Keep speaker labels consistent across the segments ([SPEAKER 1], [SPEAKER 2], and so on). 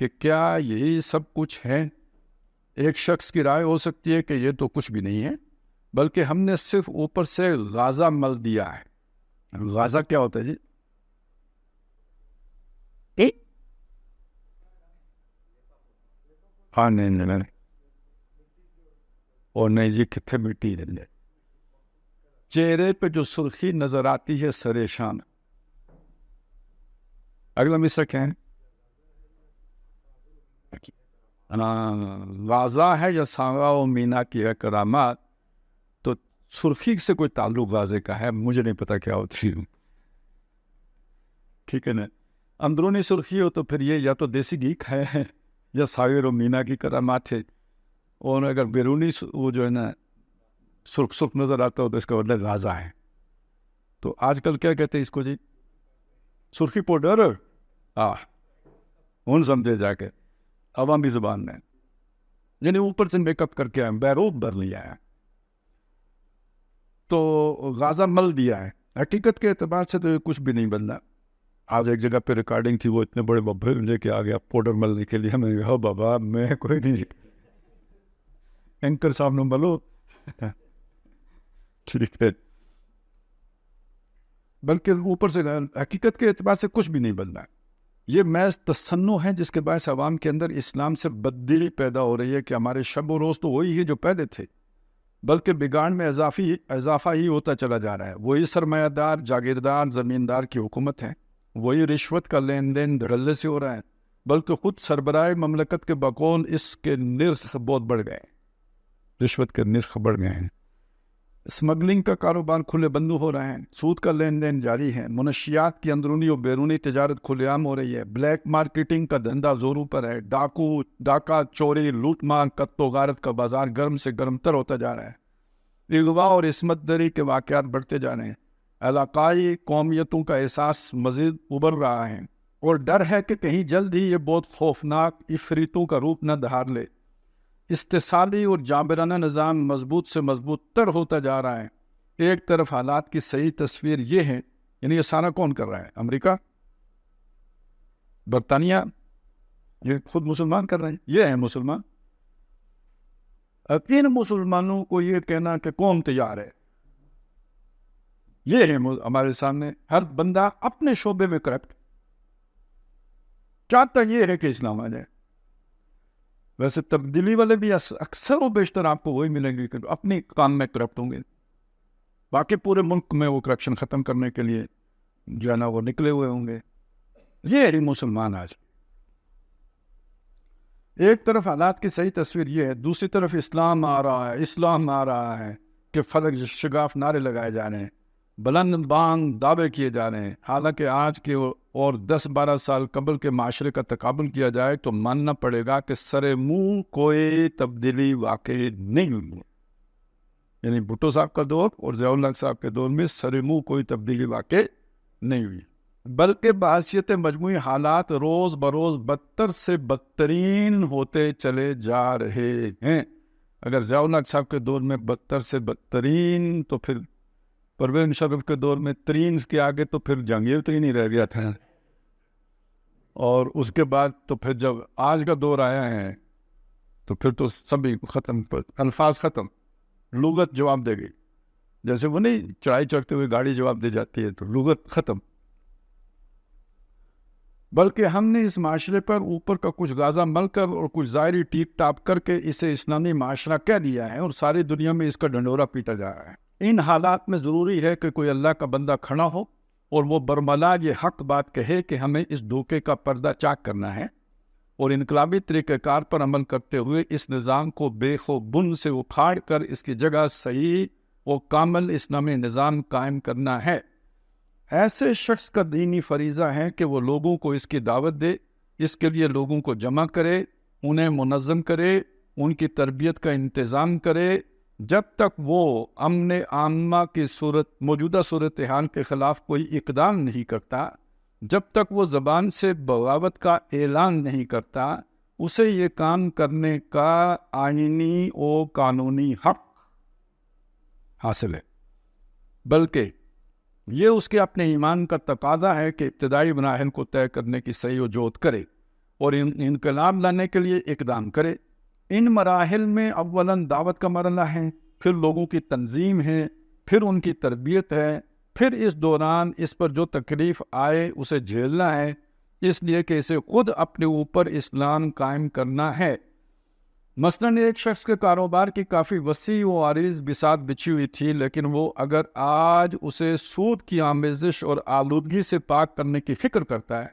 [SPEAKER 1] کہ کیا یہی سب کچھ ہے؟ ایک شخص کی رائے ہو سکتی ہے کہ یہ تو کچھ بھی نہیں ہے، بلکہ ہم نے صرف اوپر سے غازہ مل دیا ہے۔ غازہ کیا ہوتا ہے جی؟ ہاں نہیں اور نہیں جی، کتنے مٹی ہے چہرے پہ جو سرخی نظر آتی ہے سر شان۔ اگلا مصرع کیا ہے؟ غازہ ہے یا سانگا و مینا کی ہے کرامات؟ تو سرخی سے کوئی تعلق غازے کا ہے؟ مجھے نہیں پتا کیا ہوتی ہے، ٹھیک ہے نا؟ اندرونی سرخی ہو تو پھر یہ یا تو دیسی گیک ہے یا ساغر و مینا کی کرامات ہے، اور اگر بیرونی وہ جو ہے نا سرخ نظر آتا ہو تو اس کا مطلب غازہ ہے۔ تو آج کل کیا کہتے ہیں اس کو جی؟ سرخی پاؤڈر۔ ان سمجھے جا کے عوامی زبان میں، یعنی اوپر سے میک اپ کر کے آئے، بیروب بھر لیا ہے، تو غازہ مل دیا ہے۔ حقیقت کے اعتبار سے تو یہ کچھ بھی نہیں بدلا۔ آج ایک جگہ پہ ریکارڈنگ تھی، وہ اتنے بڑے ببے لے کے آ گیا پاؤڈر ملنے کے لیے۔ ہمیں کہا بابا میں کوئی نہیں، اینکر صاحب نے ملو ٹھیک ہے، بلکہ اوپر سے حقیقت کے اعتبار سے کچھ بھی نہیں بدلا۔ یہ محض تصنع ہے جس کے باعث عوام کے اندر اسلام سے بددلی پیدا ہو رہی ہے کہ ہمارے شب و روز تو وہی ہے جو پہلے تھے، بلکہ بگاڑ میں اضافہ ہی ہوتا چلا جا رہا ہے۔ وہی سرمایہ دار، جاگیردار، زمیندار کی حکومت ہے، وہی رشوت کا لین دین دھڑلے سے ہو رہا ہے، بلکہ خود سربراہ مملکت کے بقول اس کے نرخ بہت بڑھ گئے، رشوت کے نرخ بڑھ گئے ہیں، اسمگلنگ کا کاروبار کھلے بندو ہو رہے ہیں، سود کا لین دین جاری ہے، منشیات کی اندرونی اور بیرونی تجارت کھلے عام ہو رہی ہے، بلیک مارکیٹنگ کا دھندا زوروں پر ہے، ڈاکہ، چوری، لوٹ مار، قتل و غارت کا بازار گرم سے گرم تر ہوتا جا رہا ہے، اغوا اور عصمت دری کے واقعات بڑھتے جا رہے ہیں، علاقائی قومیتوں کا احساس مزید ابھر رہا ہے، اور ڈر ہے کہ کہیں جلد ہی یہ بہت خوفناک عفریتوں کا روپ نہ دھار لے۔ استحصالی اور جابرانہ نظام مضبوط سے مضبوط تر ہوتا جا رہا ہے۔ ایک طرف حالات کی صحیح تصویر یہ ہے، یعنی یہ سارا کون کر رہا ہے؟ امریکہ، برطانیہ، یہ خود مسلمان کر رہے ہیں، یہ ہیں مسلمان۔ اب ان مسلمانوں کو یہ کہنا کہ قوم تیار ہے، یہ ہے ہمارے سامنے ہر بندہ اپنے شعبے میں کرپٹ، چاہتا یہ ہے کہ اسلام آ جائے۔ ویسے تبدیلی والے بھی اکثر و بیشتر آپ کو وہی ملیں گے کہ اپنے کام میں کرپٹ ہوں گے، باقی پورے ملک میں وہ کرپشن ختم کرنے کے لیے جو ہے نا وہ نکلے ہوئے ہوں گے۔ یہ ہے مسلمان آج۔ ایک طرف حالات کی صحیح تصویر یہ ہے، دوسری طرف اسلام آ رہا ہے، اسلام آ رہا ہے کہ فلک شگاف نعرے لگائے جا رہے ہیں، بلند بانگ دعوے کیے جا رہے ہیں، حالانکہ آج کے اور 10-12 سال قبل کے معاشرے کا تقابل کیا جائے تو ماننا پڑے گا کہ سر منہ کوئی تبدیلی واقع نہیں ہوئی، یعنی بھٹو صاحب کا دور اور ضیاء الحق صاحب کے دور میں سر منہ کوئی تبدیلی واقع نہیں ہوئی، بلکہ بحیثیت مجموعی حالات روز بروز بدتر سے بدترین ہوتے چلے جا رہے ہیں۔ اگر ضیاء الحق صاحب کے دور میں بدتر سے بدترین، تو پھر پرویز مشرف کے دور میں ترین کے آگے تو پھر جہانگیر ترین ہی رہ گیا تھا، اور اس کے بعد تو پھر جب آج کا دور آیا ہے تو پھر تو سبھی ختم، الفاظ ختم، لغت جواب دے گئی، جیسے وہ نہیں چڑھائی چڑھتے ہوئے گاڑی جواب دے جاتی ہے، تو لغت ختم۔ بلکہ ہم نے اس معاشرے پر اوپر کا کچھ غازہ مل کر اور کچھ ظاہری ٹیپ ٹاپ کر کے اسے اسلامی معاشرہ کہہ دیا ہے، اور ساری دنیا میں اس کا ڈنڈورا پیٹا جا رہا ہے۔ ان حالات میں ضروری ہے کہ کوئی اللہ کا بندہ کھڑا ہو اور وہ برملا یہ حق بات کہے کہ ہمیں اس دھوکے کا پردہ چاک کرنا ہے، اور انقلابی طریقہ کار پر عمل کرتے ہوئے اس نظام کو بے و بن سے اکھاڑ کر اس کی جگہ صحیح و کامل اسلامی نظام قائم کرنا ہے۔ ایسے شخص کا دینی فریضہ ہے کہ وہ لوگوں کو اس کی دعوت دے، اس کے لیے لوگوں کو جمع کرے، انہیں منظم کرے، ان کی تربیت کا انتظام کرے۔ جب تک وہ امن عامہ کی موجودہ صورتحال کے خلاف کوئی اقدام نہیں کرتا، جب تک وہ زبان سے بغاوت کا اعلان نہیں کرتا، اسے یہ کام کرنے کا آئینی و قانونی حق حاصل ہے، بلکہ یہ اس کے اپنے ایمان کا تقاضا ہے کہ ابتدائی مراحل کو طے کرنے کی صحیح و جہد کرے اور انقلاب لانے کے لیے اقدام کرے۔ ان مراحل میں اولاً دعوت کا مرحلہ ہے، پھر لوگوں کی تنظیم ہے، پھر ان کی تربیت ہے، پھر اس دوران اس پر جو تکلیف آئے اسے جھیلنا ہے، اس لیے کہ اسے خود اپنے اوپر اسلام قائم کرنا ہے۔ مثلاً ایک شخص کے کاروبار کی کافی وسیع و عریض بساط بچھی ہوئی تھی، لیکن وہ اگر آج اسے سود کی آمیزش اور آلودگی سے پاک کرنے کی فکر کرتا ہے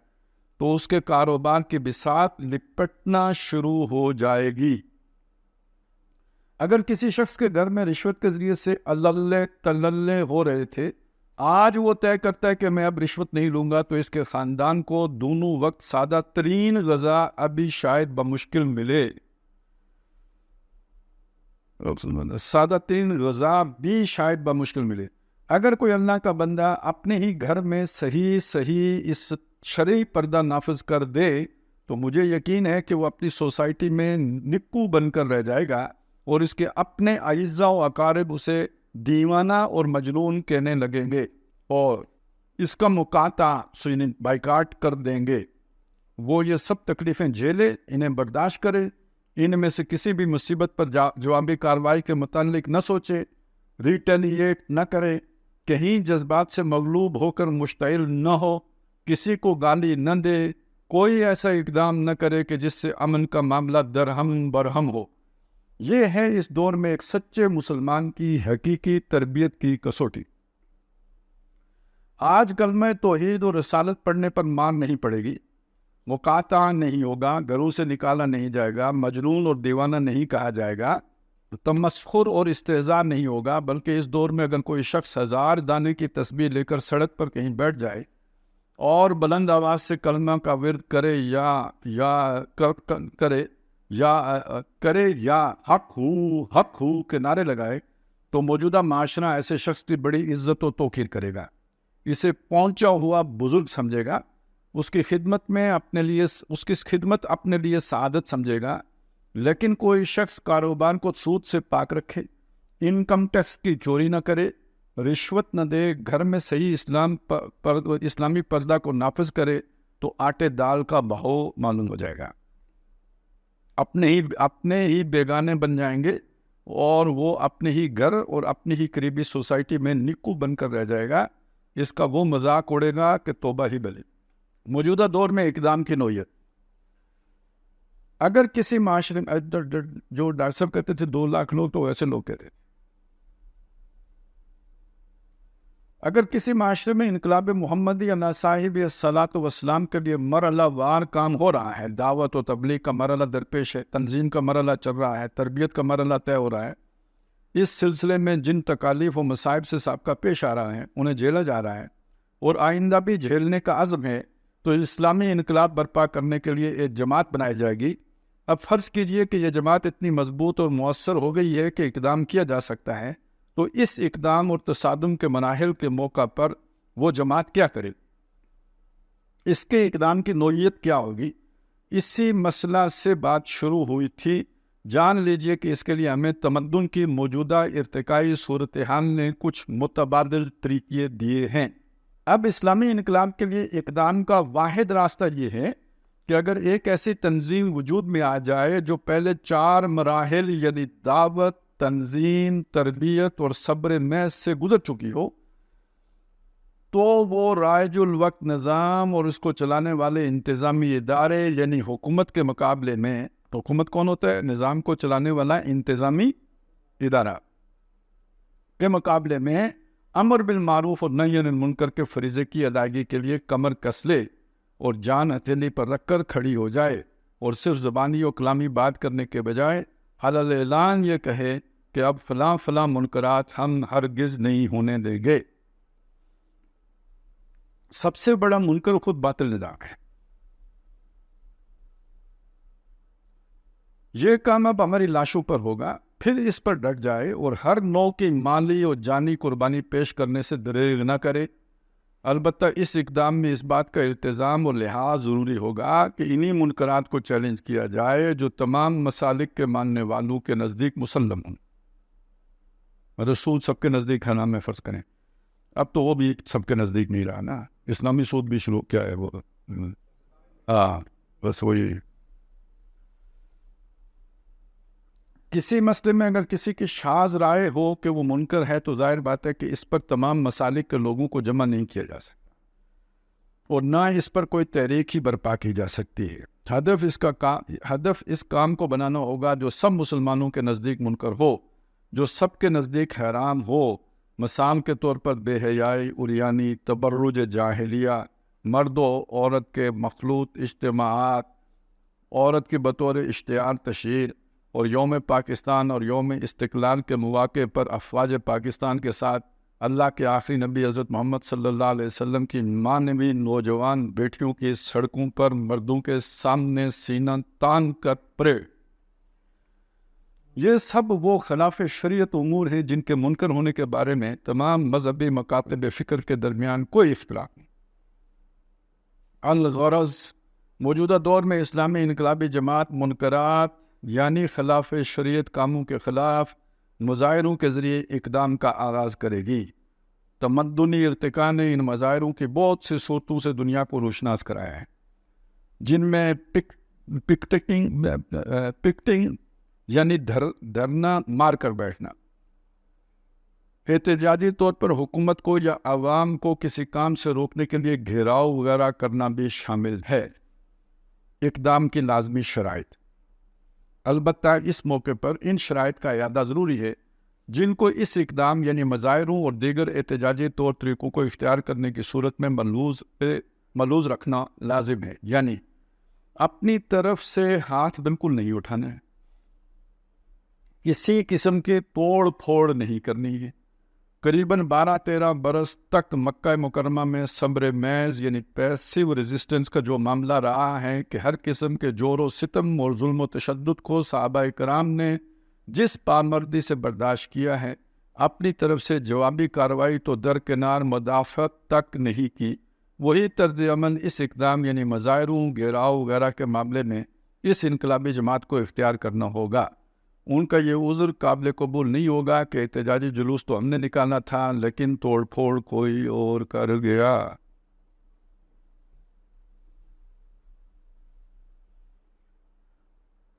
[SPEAKER 1] تو اس کے کاروبار کی بساط لپٹنا شروع ہو جائے گی۔ اگر کسی شخص کے گھر میں رشوت کے ذریعے سے اللہ تللے ہو رہے تھے، آج وہ طے کرتا ہے کہ میں اب رشوت نہیں لوں گا، تو اس کے خاندان کو دونوں وقت سادہ ترین غذا ابھی شاید بمشکل ملے۔ سادہ ترین غذا بھی شاید بمشکل ملے۔ اگر کوئی اللہ کا بندہ اپنے ہی گھر میں صحیح اس شرعی پردہ نافذ کر دے تو مجھے یقین ہے کہ وہ اپنی سوسائٹی میں نکو بن کر رہ جائے گا، اور اس کے اپنے اعزاء و اقارب اسے دیوانہ اور مجنون کہنے لگیں گے اور اس کا مقاطع بائیکاٹ کر دیں گے۔ وہ یہ سب تکلیفیں جھیلے، انہیں برداشت کرے، ان میں سے کسی بھی مصیبت پر جوابی کارروائی کے متعلق نہ سوچے، ریٹیلیٹ نہ کرے، کہیں جذبات سے مغلوب ہو کر مشتعل نہ ہو، کسی کو گالی نہ دے، کوئی ایسا اقدام نہ کرے کہ جس سے امن کا معاملہ درہم برہم ہو۔ یہ ہے اس دور میں ایک سچے مسلمان کی حقیقی تربیت کی کسوٹی۔ آج کلمہ توحید اور رسالت پڑھنے پر مار نہیں پڑے گی، مقاطع نہیں ہوگا، گھروں سے نکالا نہیں جائے گا، مجنون اور دیوانہ نہیں کہا جائے گا، تمسخر اور استہزاء نہیں ہوگا، بلکہ اس دور میں اگر کوئی شخص 1000 دانے کی تسبیح لے کر سڑک پر کہیں بیٹھ جائے اور بلند آواز سے کلمہ کا ورد کرے یا حق ہو کے نعرے لگائے تو موجودہ معاشرہ ایسے شخص کی بڑی عزت و توقیر کرے گا، اسے پہنچا ہوا بزرگ سمجھے گا، اس کی خدمت اپنے لیے سعادت سمجھے گا۔ لیکن کوئی شخص کاروبار کو سود سے پاک رکھے، انکم ٹیکس کی چوری نہ کرے، رشوت نہ دے، گھر میں صحیح اسلامی پردہ کو نافذ کرے تو آٹے دال کا بہاؤ معلوم ہو جائے گا، اپنے ہی بیگانے بن جائیں گے، اور وہ اپنے ہی گھر اور اپنی ہی قریبی سوسائٹی میں نکو بن کر رہ جائے گا، اس کا وہ مذاق اڑے گا کہ توبہ ہی بلے۔ موجودہ دور میں اقدام کی نوعیت، اگر کسی معاشرے میں جو ڈاکٹر صاحب کہتے تھے 2 لاکھ لوگ، تو ایسے لوگ کہتے تھے، اگر کسی معاشرے میں انقلاب محمدی علیہ صاحب الصلاۃ والسلام کے لیے مرحلہ وار کام ہو رہا ہے، دعوت و تبلیغ کا مرحلہ درپیش ہے، تنظیم کا مرحلہ چل رہا ہے، تربیت کا مرحلہ طے ہو رہا ہے، اس سلسلے میں جن تکالیف و مصائب سے سابقہ پیش آ رہا ہے انہیں جھیلا جا رہا ہے اور آئندہ بھی جھیلنے کا عزم ہے، تو اسلامی انقلاب برپا کرنے کے لیے ایک جماعت بنائی جائے گی۔ اب فرض کیجئے کہ یہ جماعت اتنی مضبوط اور مؤثر ہو گئی ہے کہ اقدام کیا جا سکتا ہے، تو اس اقدام اور تصادم کے مراحل کے موقع پر وہ جماعت کیا کرے، اس کے اقدام کی نوعیت کیا ہوگی، اسی مسئلہ سے بات شروع ہوئی تھی۔ جان لیجئے کہ اس کے لیے ہمیں تمدن کی موجودہ ارتقائی صورتحال نے کچھ متبادل طریقے دیے ہیں۔ اب اسلامی انقلاب کے لیے اقدام کا واحد راستہ یہ ہے کہ اگر ایک ایسی تنظیم وجود میں آ جائے جو پہلے 4 مراحل یعنی دعوت، تنظیم، تربیت اور صبر محض سے گزر چکی ہو، تو وہ رائج الوقت نظام اور اس کو چلانے والے انتظامی ادارے یعنی حکومت کے مقابلے میں، حکومت کون ہوتا ہے؟ نظام کو چلانے والا انتظامی ادارہ کے مقابلے میں امر بالمعروف اور نہی عن المنکر کے فریضے کی ادائیگی کے لیے کمر کس لے اور جان ہتھیلی پر رکھ کر کھڑی ہو جائے، اور صرف زبانی و کلامی بات کرنے کے بجائے علی اعلان یہ کہے کہ اب فلاں منکرات ہم ہرگز نہیں ہونے دیں گے۔ سب سے بڑا منکر خود باطل نظام ہے۔ یہ کام اب ہماری لاشوں پر ہوگا، پھر اس پر ڈٹ جائے اور ہر نوع کی مالی اور جانی قربانی پیش کرنے سے دریغ نہ کرے۔ البتہ اس اقدام میں اس بات کا التزام اور لحاظ ضروری ہوگا کہ انہی منکرات کو چیلنج کیا جائے جو تمام مسالک کے ماننے والوں کے نزدیک مسلم ہوں۔ مطلب سود سب کے نزدیک ہے نا، میں فرض کریں، اب تو وہ بھی سب کے نزدیک نہیں رہا نا، اسلامی سود بھی شروع کیا ہے وہ، بس وہی کسی مسئلے میں اگر کسی کی شاذ رائے ہو کہ وہ منکر ہے تو ظاہر بات ہے کہ اس پر تمام مسالک کے لوگوں کو جمع نہیں کیا جا سکتا اور نہ اس پر کوئی تحریک ہی برپا کی جا سکتی ہے۔ ہدف اس کام کو بنانا ہوگا جو سب مسلمانوں کے نزدیک منکر ہو، جو سب کے نزدیک حرام ہو، مثال کے طور پر بے حیائی، عریانی، تبرج جاہلیہ، مرد و عورت کے مخلوط اجتماعات، عورت کی بطور اشتعال تشہیر، اور یوم پاکستان اور یوم استقلال کے مواقع پر افواج پاکستان کے ساتھ اللہ کے آخری نبی حضرت محمد صلی اللہ علیہ وسلم کی مانوی نوجوان بیٹیوں کی سڑکوں پر مردوں کے سامنے سینہ تان کر پریڈ، یہ سب وہ خلاف شریعت امور ہیں جن کے منکر ہونے کے بارے میں تمام مذہبی مکاتب فکر کے درمیان کوئی اختلاف نہیں۔ الغرض موجودہ دور میں اسلامی انقلابی جماعت منکرات یعنی خلاف شریعت کاموں کے خلاف مظاہروں کے ذریعے اقدام کا آغاز کرے گی۔ تمدنی ارتقاء نے ان مظاہروں کی بہت سی صورتوں سے دنیا کو روشناس کرایا ہے، جن میں پکٹنگ یعنی دھرنا مار کر بیٹھنا، احتجاجی طور پر حکومت کو یا عوام کو کسی کام سے روکنے کے لیے گھیراؤ وغیرہ کرنا بھی شامل ہے۔ اقدام کی لازمی شرائط، البتہ اس موقع پر ان شرائط کا اعادہ ضروری ہے جن کو اس اقدام یعنی مظاہروں اور دیگر احتجاجی طور طریقوں کو اختیار کرنے کی صورت میں ملحوظ رکھنا لازم ہے، یعنی اپنی طرف سے ہاتھ بالکل نہیں اٹھانا ہے، کسی قسم کی توڑ پھوڑ نہیں کرنی ہے۔ قریباً 12-13 برس تک مکہ مکرمہ میں صبر محض یعنی پیسیو ریزسٹنس کا جو معاملہ رہا ہے کہ ہر قسم کے جور و ستم اور ظلم و تشدد کو صحابہ کرام نے جس پامردی سے برداشت کیا ہے، اپنی طرف سے جوابی کارروائی تو درکنار مدافعت تک نہیں کی، وہی طرز عمل اس اقدام یعنی مظاہروں، گھیراؤ وغیرہ کے معاملے میں اس انقلابی جماعت کو اختیار کرنا ہوگا۔ ان کا یہ عذر قابل قبول نہیں ہوگا کہ احتجاجی جلوس تو ہم نے نکالا تھا لیکن توڑ پھوڑ کوئی اور کر گیا۔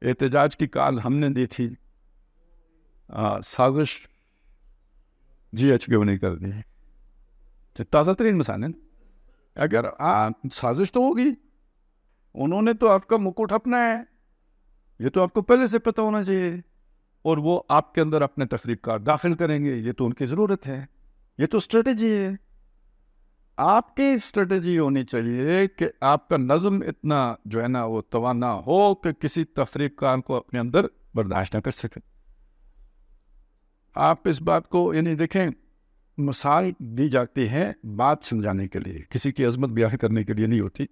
[SPEAKER 1] احتجاج کی کال ہم نے دی تھی، سازش جی ایچ کیوں نہیں کر دی؟ تازہ ترین مثال ہے۔ اگر سازش تو ہوگی، انہوں نے تو آپ کا مکٹ اپنا ہے، یہ تو آپ کو پہلے سے پتہ ہونا چاہیے، اور وہ آپ کے اندر اپنے تفریق کار داخل کریں گے، یہ تو ان کی ضرورت ہے، یہ تو اسٹریٹجی ہے۔ آپ کی اسٹریٹجی ہونی چاہیے کہ آپ کا نظم اتنا جو ہے نا وہ توانا ہو کہ کسی تفریق کار کو اپنے اندر برداشت نہ کر سکے۔ آپ اس بات کو یعنی دیکھیں، مثال دی جاتی ہے بات سمجھانے کے لیے، کسی کی عظمت بیان کرنے کے لیے نہیں ہوتی،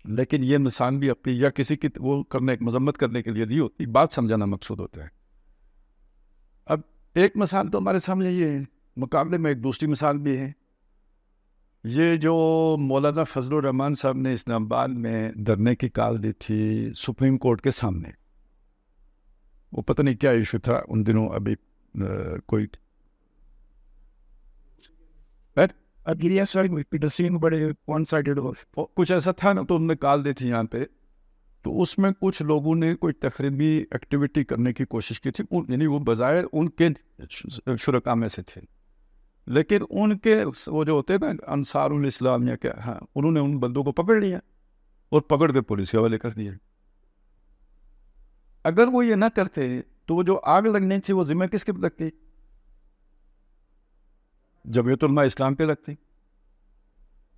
[SPEAKER 1] لیکن یہ مثال بھی اپنی یا کسی کی وہ کرنے مذمت کرنے کے لیے نہیں ہوتی، بات سمجھانا مقصود ہوتا ہے۔ اب ایک مثال تو ہمارے سامنے یہ ہے، مقابلے میں ایک دوسری مثال بھی ہے۔ یہ جو مولانا فضل الرحمان صاحب نے اسلام آباد میں دھرنے کی کال دی تھی سپریم کورٹ کے سامنے، وہ پتہ نہیں کیا ایشو تھا ان دنوں، ابھی کوئی کچھ ایسا تھا نا، تو انہوں نے کال دی تھی یہاں پہ، تو اس میں کچھ لوگوں نے کوئی تخریبی ایکٹیویٹی کرنے کی کوشش کی تھی، یعنی وہ بظاہر ان کے شرکاء میں سے تھے، لیکن ان کے وہ جو ہوتے ہیں نا انصار الاسلام یا کیا، ہاں، انہوں نے ان بندوں کو پکڑ لیا اور پکڑ کے پولیس کے حوالے کر دیا۔ اگر وہ یہ نہ کرتے تو وہ جو آگ لگنی تھی وہ ذمہ کس کے لگتی؟ جمعیت علماء اسلام پہ لگتی۔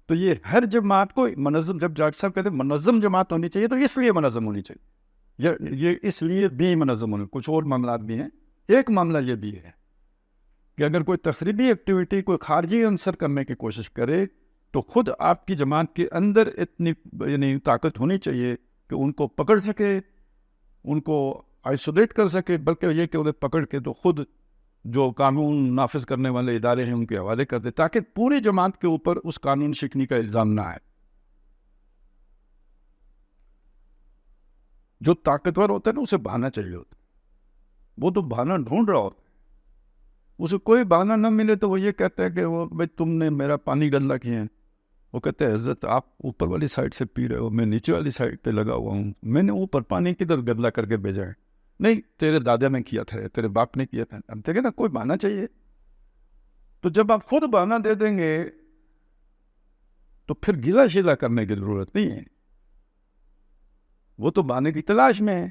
[SPEAKER 1] تو یہ ہر جماعت کو منظم، جب جاٹ صاحب کہتے ہیں منظم جماعت ہونی چاہیے، تو اس لیے منظم ہونی چاہیے، یہ اس لیے بھی منظم ہونی، کچھ اور معاملات بھی ہیں۔ ایک معاملہ یہ بھی ہے کہ اگر کوئی تخریبی ایکٹیویٹی، کوئی خارجی عنصر کرنے کی کوشش کرے تو خود آپ کی جماعت کے اندر اتنی یعنی طاقت ہونی چاہیے کہ ان کو پکڑ سکے، ان کو آئسولیٹ کر سکے، بلکہ یہ کہ انہیں پکڑ کے تو خود جو قانون نافذ کرنے والے ادارے ہیں ان کے حوالے کر دے، تاکہ پوری جماعت کے اوپر اس قانون شکنی کا الزام نہ آئے۔ جو طاقتور ہوتا ہے نا، اسے بہانا چاہیے ہوتا ہے، وہ تو بہانا ڈھونڈ رہا ہوتا ہے، اسے کوئی بہانا نہ ملے تو وہ یہ کہتا ہے کہ وہ بھائی تم نے میرا پانی گندا کیا ہے، وہ کہتے ہیں حضرت آپ اوپر والی سائڈ سے پی رہے ہو, میں نیچے والی سائڈ پہ لگا ہوا ہوں, میں نے اوپر پانی کدھر گدلا کر کے بھیجا ہے؟ نہیں, تیرے دادا نے کیا تھا, تیرے باپ نے کیا تھا. اب دیکھیں نا, کوئی بہانا چاہیے. تو جب آپ خود بہانا دے دیں گے تو پھر گلا شیلا کرنے کی ضرورت نہیں ہے, وہ تو بہانے کی تلاش میں ہے.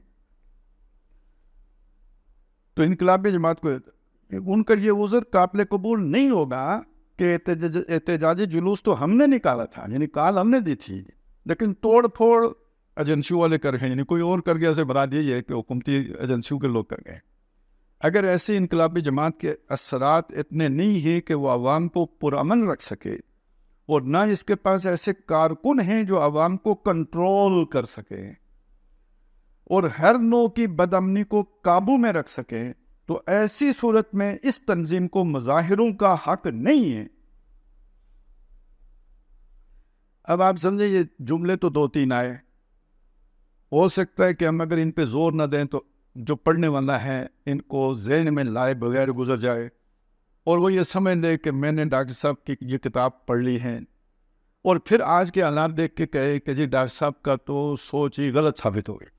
[SPEAKER 1] تو انقلابی جماعت کو ان کا یہ عذر قابل قبول نہیں ہوگا کہ احتجاجی جلوس تو ہم نے نکالا تھا, یعنی کال ہم نے دی تھی, لیکن توڑ پھوڑ ایجنسیوں والے کر گئے, یعنی کوئی اور کر گیا, سے برات یہی ہے کہ حکومتی ایجنسیوں کے لوگ کر گئے. اگر ایسی انقلابی جماعت کے اثرات اتنے نہیں ہیں کہ وہ عوام کو پرامن رکھ سکے, اور نہ اس کے پاس ایسے کارکن ہیں جو عوام کو کنٹرول کر سکیں اور ہر نوع کی بدامنی کو قابو میں رکھ سکیں, تو ایسی صورت میں اس تنظیم کو مظاہروں کا حق نہیں ہے. اب آپ سمجھیں, یہ جملے تو 2-3 آئے, ہو سکتا ہے کہ ہم اگر ان پہ زور نہ دیں تو جو پڑھنے والا ہے ان کو ذہن میں لائے بغیر گزر جائے, اور وہ یہ سمجھ لے کہ میں نے ڈاکٹر صاحب کی یہ کتاب پڑھ لی ہے, اور پھر آج کے حالات دیکھ کے کہے کہ جی ڈاکٹر صاحب کا تو سوچ ہی غلط ثابت ہو گئی.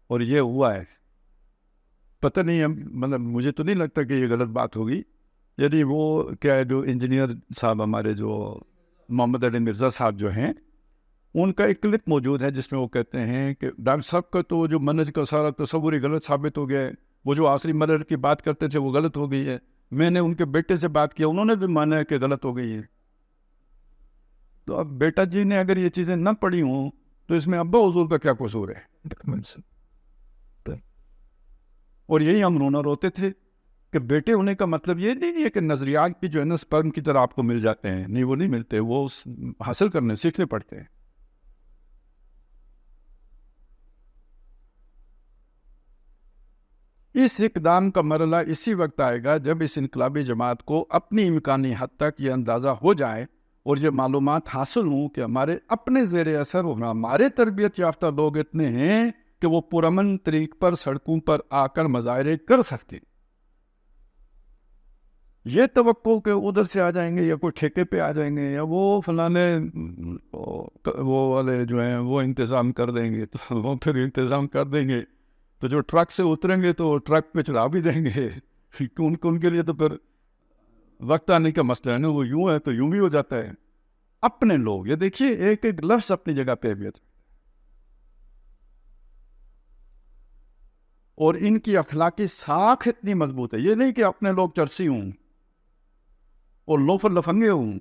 [SPEAKER 1] اور یہ ہوا ہے, پتہ نہیں, مطلب مجھے تو نہیں لگتا کہ یہ غلط بات ہوگی. یعنی وہ کیا ہے, جو انجینئر صاحب ہمارے جو محمد علی مرزا صاحب جو ہیں, ان کا ایک کلپ موجود ہے جس میں وہ کہتے ہیں کہ ڈاکٹر صاحب کا تو جو منہج کا سارا تصور ہی غلط ثابت ہو گیا ہے, وہ جو آخری مرحلے کی بات کرتے تھے وہ غلط ہو گئی ہے. میں نے ان کے بیٹے سے بات کیا, انہوں نے بھی مانا ہے کہ غلط ہو گئی ہے. تو اب بیٹا جی نے اگر یہ چیزیں نہ پڑھی ہوں تو اس میں ابا حضور کا کیا قصور ہے؟ اور یہی ہم رونا روتے تھے کہ بیٹے ہونے کا مطلب یہ نہیں ہے کہ نظریات کی جو ہے نا سپرم کی طرح آپ کو مل جاتے ہیں. نہیں, وہ نہیں ملتے, وہ حاصل کرنے سیکھنے پڑتے ہیں. اس اقدام کا مرحلہ اسی وقت آئے گا جب اس انقلابی جماعت کو اپنی امکانی حد تک یہ اندازہ ہو جائے اور یہ معلومات حاصل ہوں کہ ہمارے اپنے زیر اثر اور ہمارے تربیت یافتہ لوگ اتنے ہیں کہ وہ پرامن طریق پر سڑکوں پر آ کر مظاہرے کر سکتے. یہ توقع کہ ادھر سے آ جائیں گے یا کوئی ٹھیکے پہ آ جائیں گے یا وہ فلانے وہ والے جو ہیں وہ انتظام کر دیں گے, تو وہ پھر انتظام کر دیں گے, تو جو ٹرک سے اتریں گے تو وہ ٹرک پہ چڑھا بھی دیں گے. ان کے لیے تو پھر وقت آنے کا مسئلہ ہے نا, وہ یوں ہے تو یوں بھی ہو جاتا ہے. اپنے لوگ, یہ دیکھیے ایک ایک لفظ اپنی جگہ پہ اہمیت, اور ان کی اخلاقی ساکھ اتنی مضبوط ہے. یہ نہیں کہ اپنے لوگ چرسی ہوں اور لوفر لفنگے ہوں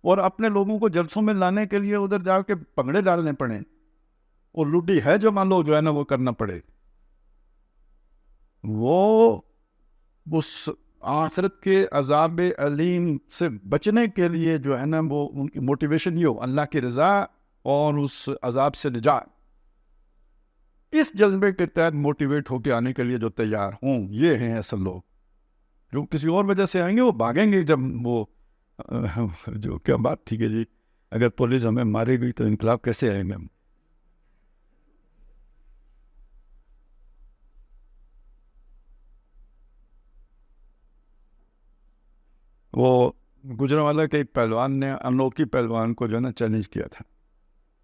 [SPEAKER 1] اور اپنے لوگوں کو جلسوں میں لانے کے لیے ادھر جا کے پگڑے ڈالنے پڑیں اور لڈی ہے جو مان لو جو ہے نا وہ کرنا پڑے. وہ اس آخرت کے عذاب علیم سے بچنے کے لیے جو ہے نا وہ ان کی موٹیویشن یہ ہو اللہ کی رضا اور اس عذاب سے نجات, اس جذبے کے تحت موٹیویٹ ہو کے آنے کے لیے جو تیار ہوں, یہ ہیں اصل لوگ. جو کسی اور وجہ سے آئیں گے وہ بھاگیں گے. جب وہ جو کیا بات تھی کہ جی اگر پولیس ہمیں مارے گئی تو انقلاب کیسے آئیں گے ہم. وہ گجرانوالہ کے ایک پہلوان نے انوکھی پہلوان کو جو ہے نا چیلنج کیا تھا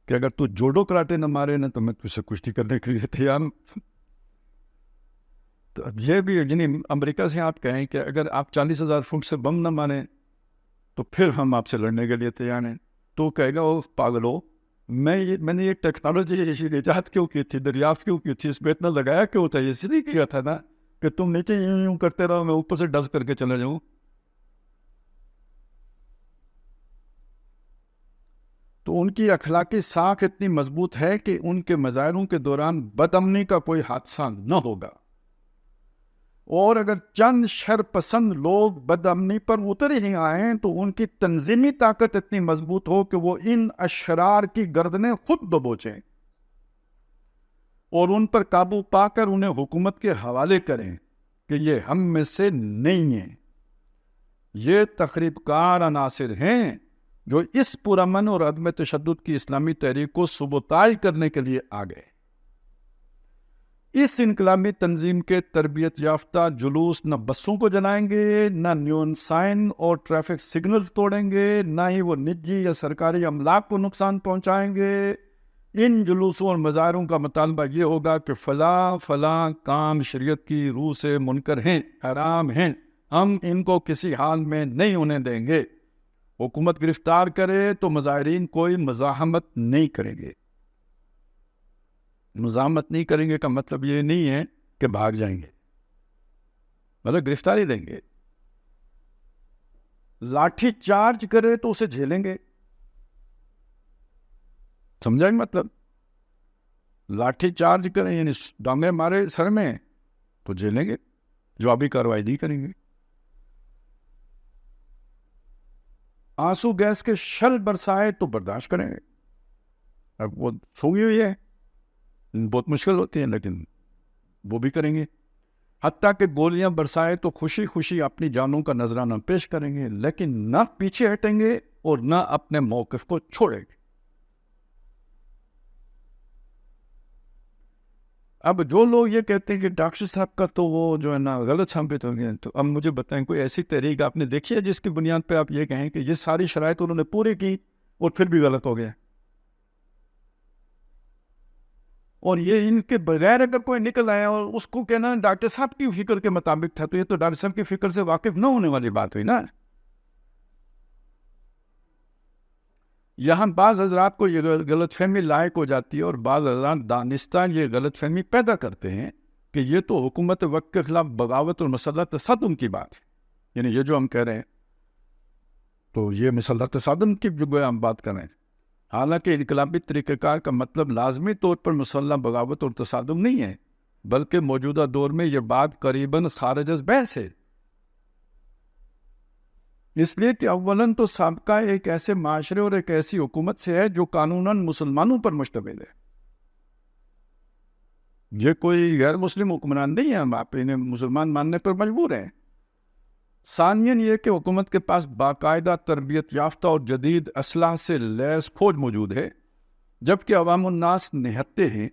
[SPEAKER 1] کہ اگر تو جوڈو کراٹے نہ مارے نا تو میں تجھ سے کشتی کرنے کے لیے تیار ہوں. تو اب یہ بھی یعنی امریکہ سے آپ کہیں کہ اگر آپ 40,000 فٹ سے بم نہ ماریں تو پھر ہم آپ سے لڑنے کے لیے تیار ہیں, تو کہے گا وہ پاگلو, میں نے یہ ٹیکنالوجی ایجاد کیوں کی تھی, دریافت کیوں کی تھی, اس پہ اتنا لگایا کیوں تھا؟ اس لیے کیا تھا نا کہ تم نیچے یوں کرتے رہو, میں اوپر سے ڈس کر کے چلا جاؤں. تو ان کی اخلاقی ساکھ اتنی مضبوط ہے کہ ان کے مظاہروں کے دوران بدامنی کا کوئی حادثہ نہ ہوگا, اور اگر چند شر پسند لوگ بدامنی پر اتر ہی آئیں تو ان کی تنظیمی طاقت اتنی مضبوط ہو کہ وہ ان اشرار کی گردنیں خود دبوچیں اور ان پر قابو پا کر انہیں حکومت کے حوالے کریں کہ یہ ہم میں سے نہیں ہیں. یہ تخریب کار عناصر ہیں جو اس پرامن اور عدم تشدد کی اسلامی تحریک کو سبوتائی کرنے کے لیے آ گئے. اس انقلابی تنظیم کے تربیت یافتہ جلوس نہ بسوں کو جلائیں گے، نہ نیون سائن اور ٹریفک سگنل توڑیں گے، نہ ہی وہ نجی یا سرکاری املاک کو نقصان پہنچائیں گے۔ ان جلوسوں اور مظاہروں کا مطالبہ یہ ہوگا کہ فلاں کام شریعت کی روح سے منکر ہیں، حرام ہیں، ہم ان کو کسی حال میں نہیں ہونے دیں گے۔ حکومت گرفتار کرے تو مظاہرین کوئی مزاحمت نہیں کریں گے۔ مزاحمت نہیں کریں گے کا مطلب یہ نہیں ہے کہ بھاگ جائیں گے، مطلب گرفتاری دیں گے۔ لاٹھی چارج کرے تو اسے جھیلیں گے، سمجھا مطلب؟ لاٹھی چارج کریں یعنی ڈانگے مارے سر میں تو جھیلیں گے، جوابی کارروائی نہیں کریں گے۔ آنسو گیس کے شل برسائے تو برداشت کریں گے۔ اب وہ سونگی ہوئی ہے، بہت مشکل ہوتی ہے، لیکن وہ بھی کریں گے۔ حتیٰ کہ گولیاں برسائے تو خوشی خوشی اپنی جانوں کا نذرانہ پیش کریں گے، لیکن نہ پیچھے ہٹیں گے اور نہ اپنے موقف کو چھوڑیں گے۔ اب جو لوگ یہ کہتے ہیں کہ ڈاکٹر صاحب کا تو وہ جو ہے نا غلط ثابت ہو گیا، تو اب مجھے بتائیں کوئی ایسی تحریک آپ نے دیکھی ہے جس کی بنیاد پہ آپ یہ کہیں کہ یہ ساری شرائط انہوں نے پوری کی اور پھر بھی غلط ہو گیا؟ اور یہ ان کے بغیر اگر کوئی نکل آیا اور اس کو کہنا ڈاکٹر صاحب کی فکر کے مطابق تھا، تو یہ تو ڈاکٹر صاحب کی فکر سے واقف نہ ہونے والی بات ہوئی نا۔ یہاں بعض حضرات کو یہ غلط فہمی لاحق ہو جاتی ہے، اور بعض حضرات دانستہ یہ غلط فہمی پیدا کرتے ہیں کہ یہ تو حکومت وقت کے خلاف بغاوت اور مسلح تصادم کی بات ہے، یعنی یہ جو ہم کہہ رہے ہیں تو یہ مسلح تصادم کی جو ہم بات کر رہے ہیں۔ حالانکہ انقلابی طریقہ کار کا مطلب لازمی طور پر مسلح بغاوت اور تصادم نہیں ہے، بلکہ موجودہ دور میں یہ بات قریباً خارج از بحث ہے، اس لیے کہ اولاً تو سابقہ ایک ایسے معاشرے اور ایک ایسی حکومت سے ہے جو قانوناً مسلمانوں پر مشتمل ہے۔ یہ کوئی غیر مسلم حکمران نہیں ہے، ہم آپ انہیں مسلمان ماننے پر مجبور ہیں۔ ثانیاً یہ کہ حکومت کے پاس باقاعدہ تربیت یافتہ اور جدید اسلحہ سے لیس فوج موجود ہے، جبکہ عوام الناس نہتے ہیں،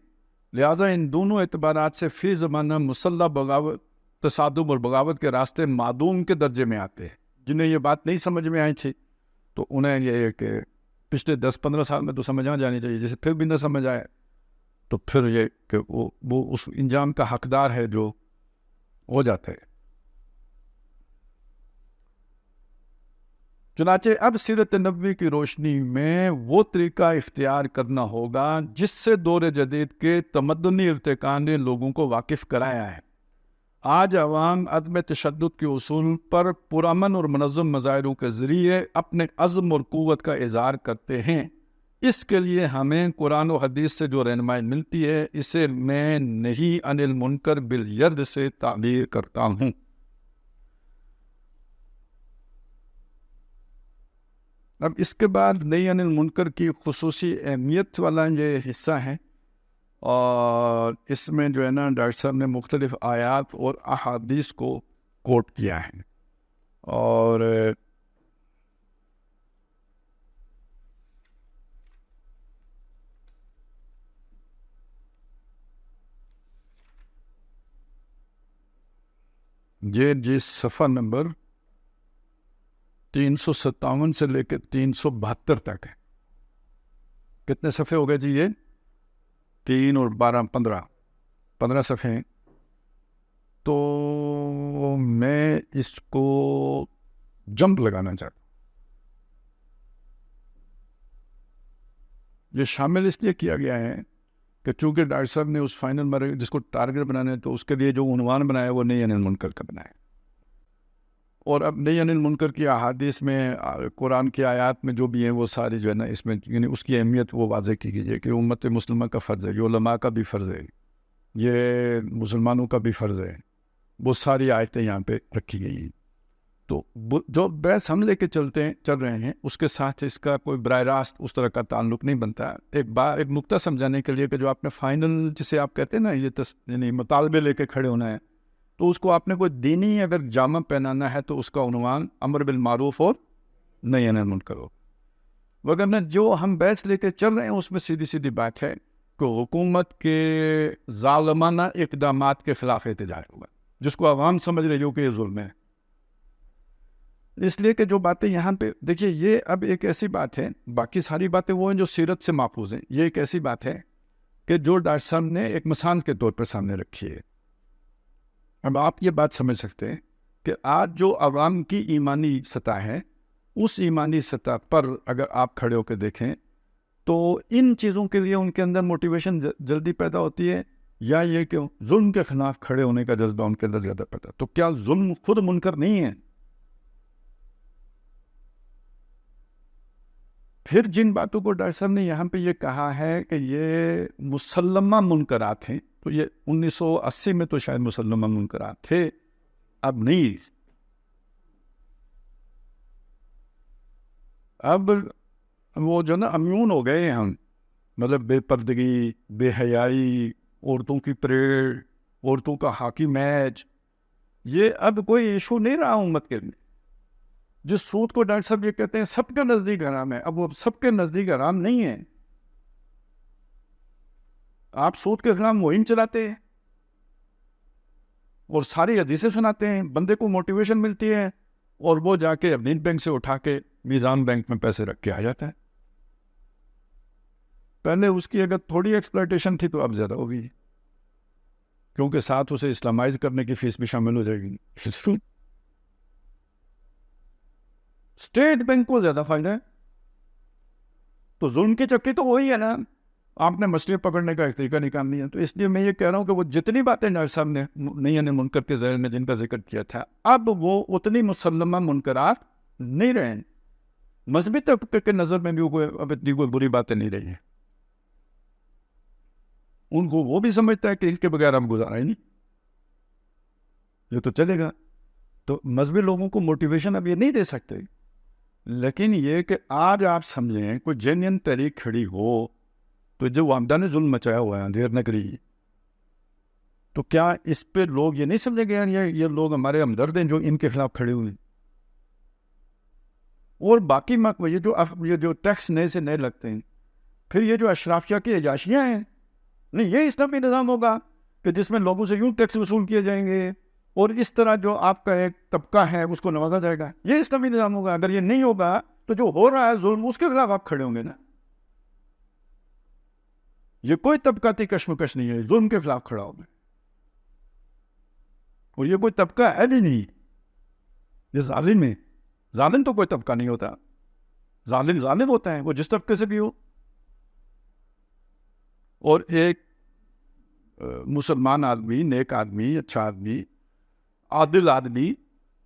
[SPEAKER 1] لہٰذا ان دونوں اعتبارات سے فی زمانہ مسلح بغاوت، تصادم اور بغاوت کے راستے معدوم کے درجے میں آتے ہیں۔ جنہیں یہ بات نہیں سمجھ میں آئی تھی تو انہیں یہ کہ پچھلے 10-15 سال میں تو سمجھ آ جانی چاہیے، جسے پھر بھی نہ سمجھ آئے تو پھر یہ کہ وہ اس انجام کا حقدار ہے جو ہو جاتا ہے۔ چنانچہ اب سیرت نبوی کی روشنی میں وہ طریقہ اختیار کرنا ہوگا جس سے دور جدید کے تمدنی ارتقاء نے لوگوں کو واقف کرایا ہے۔ آج عوام عدم تشدد کے اصول پر پرامن اور منظم مظاہروں کے ذریعے اپنے عزم اور قوت کا اظہار کرتے ہیں۔ اس کے لیے ہمیں قرآن و حدیث سے جو رہنمائی ملتی ہے، اسے میں نہی عن المنکر بالید سے تعبیر کرتا ہوں۔ اب اس کے بعد نہی عن المنکر کی خصوصی اہمیت والا یہ حصہ ہے، اور اس میں جو ہے نا ڈاکٹر صاحب نے مختلف آیات اور احادیث کو کوٹ کیا ہے، اور یہ جس صفحہ نمبر 357 سے لے کے 372 تک ہے۔ کتنے صفحے ہو گئے جی؟ یہ 3 اور 12 15 صفحے ہیں۔ تو میں اس کو جمپ لگانا چاہتا ہوں۔ یہ شامل اس لیے کیا گیا ہے کہ چونکہ ڈاکٹر صاحب نے اس فائنل میں جس کو ٹارگٹ بنانا ہے تو اس کے لیے جو عنوان بنایا وہ نہی عن المنکر کا بنایا، اور اب نہی عن المنکر کی احادیث میں قرآن کی آیات میں جو بھی ہیں وہ ساری جو ہے نا اس میں یعنی اس کی اہمیت وہ واضح کی گئی ہے کہ امت مسلمہ کا فرض ہے، یہ علماء کا بھی فرض ہے، یہ مسلمانوں کا بھی فرض ہے، وہ ساری آیتیں یہاں پہ رکھی گئی ہیں۔ تو جو بحث ہم لے کے چل رہے ہیں اس کے ساتھ اس کا کوئی براہ راست اس طرح کا تعلق نہیں بنتا۔ ایک نقطہ سمجھانے کے لیے کہ جو آپ نے فائنل جسے آپ کہتے ہیں نا یہ یعنی مطالبے لے کے کھڑے ہونا ہے، تو اس کو آپ نے کوئی دینی اگر جامہ پہنانا ہے تو اس کا عنوان امر بالمعروف اور نہی عن المنکر ہو، وگرنہ جو ہم بحث لے کے چل رہے ہیں اس میں سیدھی سیدھی بات ہے کہ حکومت کے ظالمانہ اقدامات کے خلاف احتجاج ہوگا، جس کو عوام سمجھ رہی ہو کہ یہ ظلم ہے. اس لیے کہ جو باتیں یہاں پہ دیکھیے، یہ اب ایک ایسی بات ہے، باقی ساری باتیں وہ ہیں جو سیرت سے محفوظ ہیں. یہ ایک ایسی بات ہے کہ جو ڈاکٹر صاحب نے ایک مثال کے طور پر سامنے رکھی ہے. اب آپ یہ بات سمجھ سکتے ہیں کہ آج جو عوام کی ایمانی سطح ہے، اس ایمانی سطح پر اگر آپ کھڑے ہو کے دیکھیں تو ان چیزوں کے لیے ان کے اندر موٹیویشن جلدی پیدا ہوتی ہے، یا یہ کہ ظلم کے خلاف کھڑے ہونے کا جذبہ ان کے اندر زیادہ پیدا. تو کیا ظلم خود منکر نہیں ہے؟ پھر جن باتوں کو ڈاکٹر صاحب نے یہاں پہ یہ کہا ہے کہ یہ مسلمہ منکرات ہیں، تو یہ 1980 میں تو شاید مسلمہ منکرات تھے، اب نہیں. اب وہ جو نا امیون ہو گئے ہیں ہم، مطلب بے پردگی، بے حیائی، عورتوں کی پریڈ، عورتوں کا ہاکی میچ، یہ اب کوئی ایشو نہیں رہا امت کے لیے. جس سود کو ڈاکٹر صاحب یہ کہتے ہیں سب کے نزدیک حرام ہے، اب وہ سب کے نزدیک حرام نہیں ہے. آپ سود کے خلاف مہم چلاتے ہیں اور ساری حدیثیں سناتے ہیں، بندے کو موٹیویشن ملتی ہے، اور وہ جا کے اپنی بینک سے اٹھا کے میزان بینک میں پیسے رکھ کے آ جاتا ہے. پہلے اس کی اگر تھوڑی ایکسپلائٹیشن تھی تو اب زیادہ ہوگی، کیونکہ ساتھ اسے اسلامائز کرنے کی فیس بھی شامل ہو جائے گی. اسٹیٹ بینک کو زیادہ فائدہ ہے. تو ظلم کی چکی تو وہی ہے نا، آپ نے مچھلی پکڑنے کا ایک طریقہ نکال لیا. تو اس لیے میں یہ کہہ رہا ہوں کہ وہ جتنی باتیں ڈاکٹر صاحب نے نہیں منکر کے ذیل میں جن کا ذکر کیا تھا، اب وہ اتنی مسلمہ منکرات نہیں رہے. مذہبی طبقے کے نظر میں بھی اب اتنی کوئی بری باتیں نہیں رہی ہیں. ان کو وہ بھی سمجھتا ہے کہ ان کے بغیر ہم گزارا ہی نہیں، یہ تو چلے گا. تو مذہبی لوگوں کو موٹیویشن اب یہ نہیں دے سکتے. لیکن یہ کہ آج آپ سمجھیں کوئی جینین تحریک کھڑی ہو تو جو وامدہ نے ظلم مچایا ہوا ہے اندھیر نگری، تو کیا اس پہ لوگ یہ نہیں سمجھے گئے یہ لوگ ہمارے ہمدرد ہیں جو ان کے خلاف کھڑے ہوئے ہیں؟ اور باقی یہ جو ٹیکس نئے سے نئے لگتے ہیں، پھر یہ جو اشرافیہ کی عیاشیاں ہیں، نہیں یہ اسلامی نظام ہوگا کہ جس میں لوگوں سے یوں ٹیکس وصول کیے جائیں گے اور اس طرح جو آپ کا ایک طبقہ ہے اس کو نوازا جائے گا، یہ اسلامی نظام ہوگا. اگر یہ نہیں ہوگا تو جو ہو رہا ہے ظلم، اس کے خلاف آپ کھڑے ہوں گے نا. یہ کوئی طبقاتی کشمکش نہیں ہے، ظلم کے خلاف کھڑا ہوگا. اور یہ کوئی طبقہ ہے بھی نہیں، یہ ظالم ہے. ظالم تو کوئی طبقہ نہیں ہوتا، ظالم ہوتا ہے وہ جس طبقے سے بھی ہو. اور ایک مسلمان آدمی، نیک آدمی، اچھا آدمی، عادل آدمی،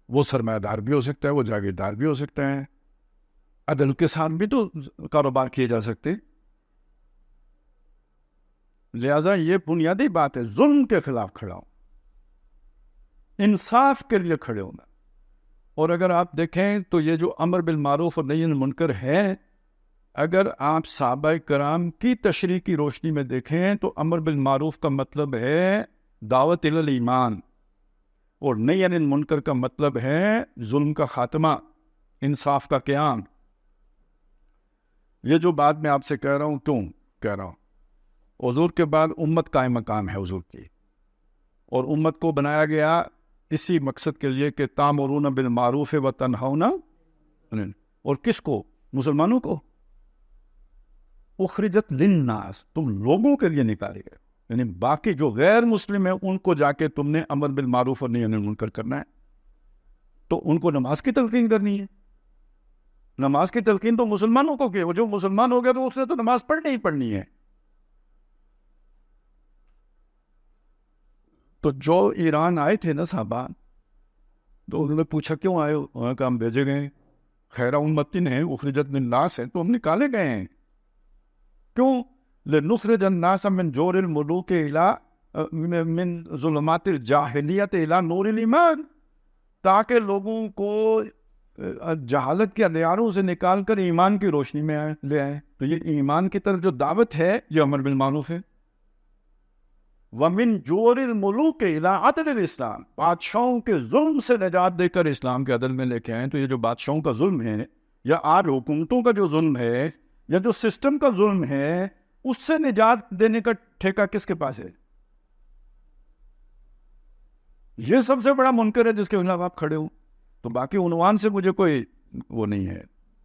[SPEAKER 1] وہ سرمایہ دار بھی ہو سکتا ہے، وہ جاگیردار بھی ہو سکتا ہے. عدل کے ساتھ بھی تو کاروبار کیے جا سکتے. لہذا یہ بنیادی بات ہے، ظلم کے خلاف کھڑا ہوں، انصاف کے لیے کھڑے ہونا. اور اگر آپ دیکھیں تو یہ جو امر بالمعروف اور نہی عن المنکر ہے، اگر آپ صحابہ کرام کی تشریح کی روشنی میں دیکھیں تو امر بالمعروف کا مطلب ہے دعوت الی الایمان، اور نہی عن المنکر کا مطلب ہے ظلم کا خاتمہ، انصاف کا قیام. یہ جو بات میں آپ سے کہہ رہا ہوں، کیوں کہہ رہا ہوں؟ حضور کے بعد امت قائم مقام ہے حضور کی، اور امت کو بنایا گیا اسی مقصد کے لیے کہ تامرون بالمعروف و تنہون، اور کس کو؟ مسلمانوں کو. اخرجت للناس، تم لوگوں کے لیے نکالے گئے، یعنی باقی جو غیر مسلم ہیں ان کو جا کے تم نے امر بالمعروف اور نہی عن المنکر کرنا ہے. تو ان کو نماز کی تلقین کرنی ہے. نماز کی تلقین تو مسلمانوں کو کی، وہ جو مسلمان ہو گیا تو اس نے تو نماز پڑھنی ہی پڑھنی ہے. تو جو ایران آئے تھے نا صحابہ، تو انہوں نے پوچھا کیوں آئے ہو؟ انہوں نے کہا ہم بھیجے گئے ہیں، خیر امتن ہیں، اخرجت للناس ہیں، تو ہم نکالے گئے ہیں. کیوں؟ لنخرج الناس من جور الملوک الى من ظلمات الجاہلیت الى نور الایمان، تاکہ لوگوں کو جہالت کے اندھیاروں سے نکال کر ایمان کی روشنی میں لے آئے. تو یہ ایمان کی طرف جو دعوت ہے یہ امر بالمعروف ہے. وَمِن جور الملوک الى عدل الاسلام، بادشاہوں کے ظلم سے نجات دے کر اسلام کے عدل میں لے کے آئیں. تو یہ جو بادشاہوں کا ظلم ہے، یا آج حکومتوں کا جو ظلم ہے، یا جو سسٹم کا ظلم ہے، اس سے نجات دینے کا ٹھیکہ کس کے پاس ہے؟ یہ سب سے بڑا منکر ہے جس کے خلاف آپ کھڑے ہوں. تو باقی عنوان سے مجھے کوئی وہ نہیں ہے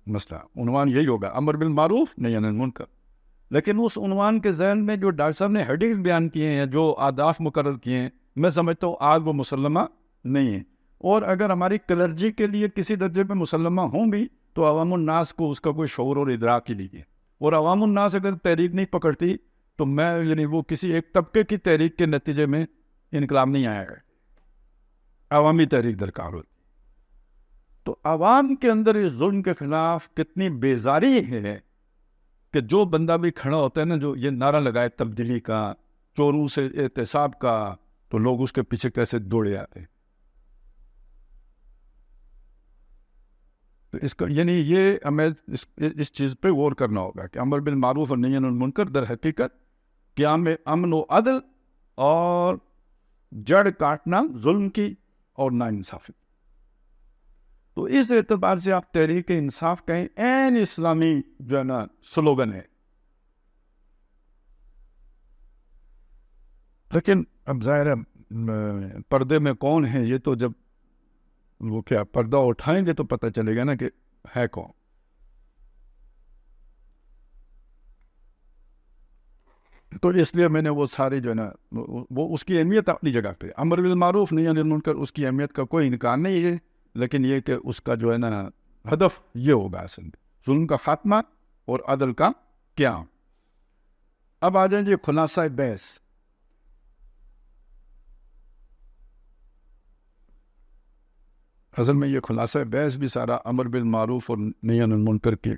[SPEAKER 1] مسئلہ. عنوان یہی ہوگا، امر بالمعروف نہی عن المنکر. لیکن اس عنوان کے ذہن میں جو ڈاکٹر صاحب نے ہیڈنگز بیان کیے ہیں، جو اہداف مقرر کیے ہیں، میں سمجھتا ہوں آج وہ مسلمہ نہیں ہے. اور اگر ہماری کلرجی کے لیے کسی درجے پہ مسلمہ ہوں بھی تو عوام الناس کو اس کا کوئی شعور اور ادراک ہی نہیں ہے. اور عوام الناس اگر تحریک نہیں پکڑتی تو میں یعنی وہ کسی ایک طبقے کی تحریک کے نتیجے میں انقلاب نہیں آیا ہے، عوامی تحریک درکار ہوتی. تو عوام کے اندر اس ظلم کے خلاف کتنی بیزاری ہے کہ جو بندہ بھی کھڑا ہوتا ہے نا، جو یہ نعرہ لگائے تبدیلی کا، چوروں سے احتساب کا، تو لوگ اس کے پیچھے کیسے دوڑے آتے ہیں. تو اس کا یعنی یہ ہمیں اس چیز پہ غور کرنا ہوگا کہ امر بالمعروف اور نہی عن المنکر در حقیقت قیام امن و عدل اور جڑ کاٹنا ظلم کی اور ناانصافی. تو اس اعتبار سے آپ تحریک انصاف کہیں عین اسلامی جو ہے نا سلوگن ہے. لیکن اب ظاہر ہے پردے میں کون ہے، یہ تو جب وہ کیا پردہ اٹھائیں گے تو پتہ چلے گا نا کہ ہے کون. تو اس لیے میں نے وہ ساری جو ہے نا وہ اس کی اہمیت اپنی جگہ پہ، امر بالمعروف نہی عن المنکر، اس کی اہمیت کا کوئی انکار نہیں ہے. لیکن یہ کہ اس کا جو ہے نا ہدف یہ ہوگا اصل میں ظلم کا خاتمہ اور عدل کا قیام. اب آ جائیں جی خلاصہ بحث. اصل میں یہ خلاصہ بحث بھی سارا امر بالمعروف اور نہی عن المنکر کے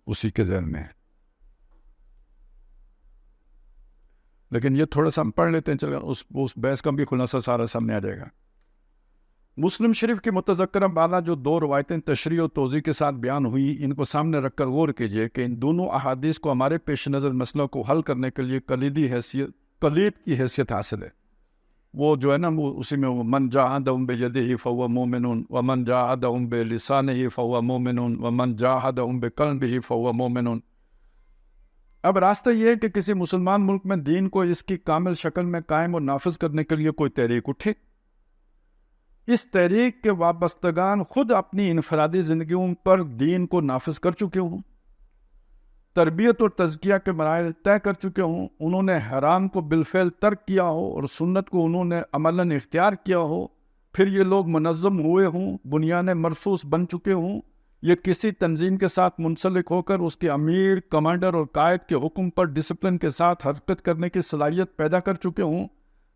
[SPEAKER 1] اسی کے ذہن میں ہے. لیکن یہ تھوڑا سا ہم پڑھ لیتے ہیں، چلے اس بحث کا بھی خلاصہ سارا سامنے آ جائے گا. مسلم شریف کی متذکرہ بالا جو دو روایتیں تشریح و توضیح کے ساتھ بیان ہوئی، ان کو سامنے رکھ کر غور کیجیے کہ ان دونوں احادیث کو ہمارے پیش نظر مسئلہ کو حل کرنے کے لیے کلید کی حیثیت حاصل ہے. وہ جو ہے نا وہ اسی میں من جاہدہم بیدہ فہو مومن ومن جاہدہم بلسانہ فہو مومن ومن جاہدہم بقلبہ فہو مومن. اب راستہ یہ ہے کہ کسی مسلمان ملک میں دین کو اس کی کامل شکل میں قائم اور نافذ کرنے کے لیے کوئی تحریک اٹھے. اس تحریک کے وابستگان خود اپنی انفرادی زندگیوں پر دین کو نافذ کر چکے ہوں، تربیت اور تزکیہ کے مراحل طے کر چکے ہوں، انہوں نے حرام کو بالفعل ترک کیا ہو اور سنت کو انہوں نے عملاً اختیار کیا ہو، پھر یہ لوگ منظم ہوئے ہوں، بنیادیں مرصوص بن چکے ہوں، یہ کسی تنظیم کے ساتھ منسلک ہو کر اس کے امیر، کمانڈر اور قائد کے حکم پر ڈسپلن کے ساتھ حرکت کرنے کی صلاحیت پیدا کر چکے ہوں،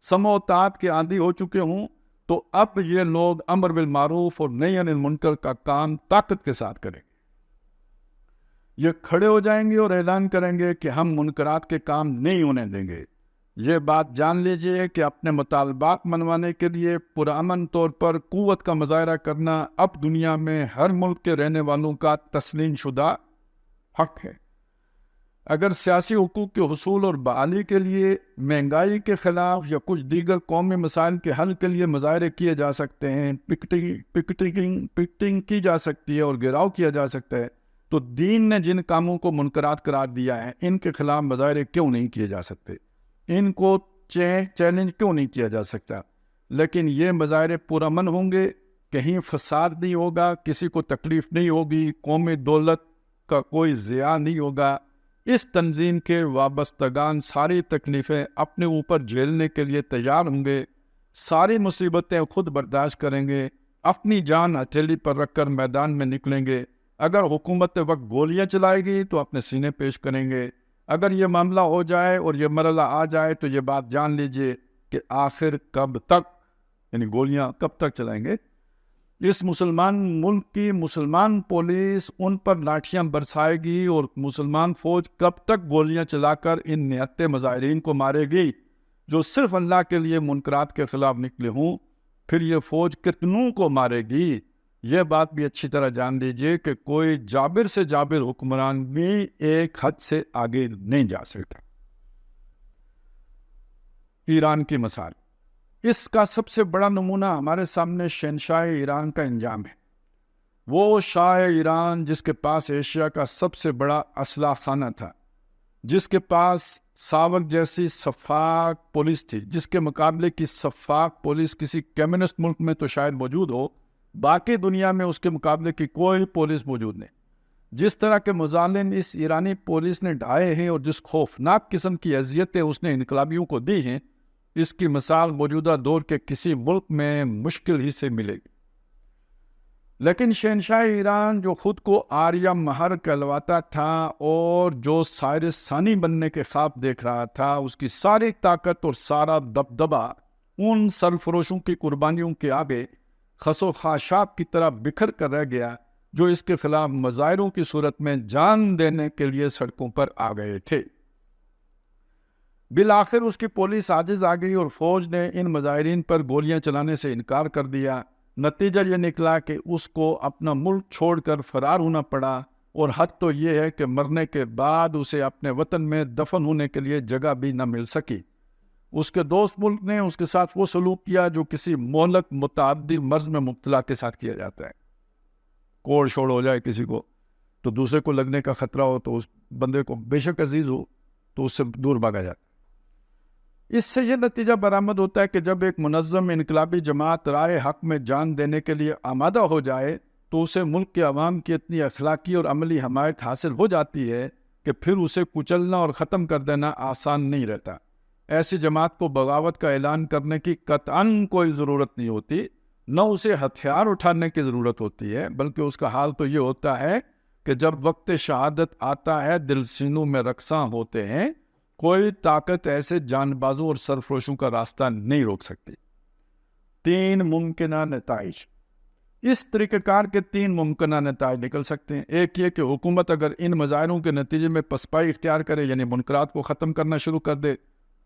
[SPEAKER 1] سمع و طاعت کے عادی ہو چکے ہوں، تو اب یہ لوگ امر بالمعروف اور نہی عن المنکر کا کام طاقت کے ساتھ کریں گے. یہ کھڑے ہو جائیں گے اور اعلان کریں گے کہ ہم منکرات کے کام نہیں ہونے دیں گے. یہ بات جان لیجئے کہ اپنے مطالبات منوانے کے لیے پرامن طور پر قوت کا مظاہرہ کرنا اب دنیا میں ہر ملک کے رہنے والوں کا تسلیم شدہ حق ہے. اگر سیاسی حقوق کے حصول اور بحالی کے لیے، مہنگائی کے خلاف یا کچھ دیگر قومی مسائل کے حل کے لیے مظاہرے کیے جا سکتے ہیں، پکٹنگ کی جا سکتی ہے اور گھیراؤ کیا جا سکتا ہے، تو دین نے جن کاموں کو منکرات قرار دیا ہے ان کے خلاف مظاہرے کیوں نہیں کیے جا سکتے، ان کو چیلنج کیوں نہیں کیا جا سکتا. لیکن یہ مظاہرے پرامن ہوں گے، کہیں فساد نہیں ہوگا، کسی کو تکلیف نہیں ہوگی، قومی دولت کا کوئی ضیاع نہیں ہوگا. اس تنظیم کے وابستگان ساری تکلیفیں اپنے اوپر جھیلنے کے لیے تیار ہوں گے، ساری مصیبتیں خود برداشت کریں گے، اپنی جان ہتھیلی پر رکھ کر میدان میں نکلیں گے. اگر حکومت وقت گولیاں چلائے گی تو اپنے سینے پیش کریں گے. اگر یہ معاملہ ہو جائے اور یہ مرحلہ آ جائے تو یہ بات جان لیجئے کہ آخر کب تک، یعنی گولیاں کب تک چلائیں گے. اس مسلمان ملک کی مسلمان پولیس ان پر لاٹھیاں برسائے گی اور مسلمان فوج کب تک گولیاں چلا کر ان نہتے مظاہرین کو مارے گی جو صرف اللہ کے لیے منکرات کے خلاف نکلے ہوں. پھر یہ فوج کتنوں کو مارے گی. یہ بات بھی اچھی طرح جان لیجئے کہ کوئی جابر سے جابر حکمران بھی ایک حد سے آگے نہیں جا سکتا. ایران کی مثال، اس کا سب سے بڑا نمونہ ہمارے سامنے شہنشاہ ایران کا انجام ہے. وہ شاہ ایران جس کے پاس ایشیا کا سب سے بڑا اسلحہ خانہ تھا، جس کے پاس ساوک جیسی شفاف پولیس تھی، جس کے مقابلے کی شفاف پولیس کسی کمیونسٹ ملک میں تو شاید موجود ہو، باقی دنیا میں اس کے مقابلے کی کوئی پولیس موجود نہیں۔ جس طرح کے مظالم اس ایرانی پولیس نے ڈھائے ہیں اور جس خوفناک قسم کی اذیتیں اس نے انقلابیوں کو دی ہیں، اس کی مثال موجودہ دور کے کسی ملک میں مشکل ہی سے ملے گی۔ لیکن شہنشاہ ایران جو خود کو آریہ مہر کہلواتا تھا اور جو سائرس ثانی بننے کے خواب دیکھ رہا تھا، اس کی ساری طاقت اور سارا دبدبہ ان سرفروشوں کی قربانیوں کے آگے خس و خاشاک کی طرح بکھر کر رہ گیا جو اس کے خلاف مظاہروں کی صورت میں جان دینے کے لیے سڑکوں پر آ گئے تھے۔ بالآخر اس کی پولیس عاجز آ گئی اور فوج نے ان مظاہرین پر گولیاں چلانے سے انکار کر دیا۔ نتیجہ یہ نکلا کہ اس کو اپنا ملک چھوڑ کر فرار ہونا پڑا، اور حد تو یہ ہے کہ مرنے کے بعد اسے اپنے وطن میں دفن ہونے کے لیے جگہ بھی نہ مل سکی۔ اس کے دوست ملک نے اس کے ساتھ وہ سلوک کیا جو کسی مہلک متعدی مرض میں مبتلا کے ساتھ کیا جاتا ہے۔ کوڑ شوڑ ہو جائے کسی کو تو دوسرے کو لگنے کا خطرہ ہو تو اس بندے کو بے شک عزیز ہو تو اس سے دور بھاگا جاتا ہے۔ اس سے یہ نتیجہ برآمد ہوتا ہے کہ جب ایک منظم انقلابی جماعت رائے حق میں جان دینے کے لیے آمادہ ہو جائے تو اسے ملک کے عوام کی اتنی اخلاقی اور عملی حمایت حاصل ہو جاتی ہے کہ پھر اسے کچلنا اور ختم کر دینا آسان نہیں رہتا۔ ایسی جماعت کو بغاوت کا اعلان کرنے کی قطعاً کوئی ضرورت نہیں ہوتی، نہ اسے ہتھیار اٹھانے کی ضرورت ہوتی ہے، بلکہ اس کا حال تو یہ ہوتا ہے کہ جب وقت شہادت آتا ہے دل سینوں میں رقصاں ہوتے ہیں، کوئی طاقت ایسے جان بازوں اور سرفروشوں کا راستہ نہیں روک سکتی۔ 3 ممکنہ نتائج۔ اس طریقہ کار کے 3 ممکنہ نتائج نکل سکتے ہیں۔ ایک یہ کہ حکومت اگر ان مظاہروں کے نتیجے میں پسپائی اختیار کرے، یعنی منکرات کو ختم کرنا شروع کر دے،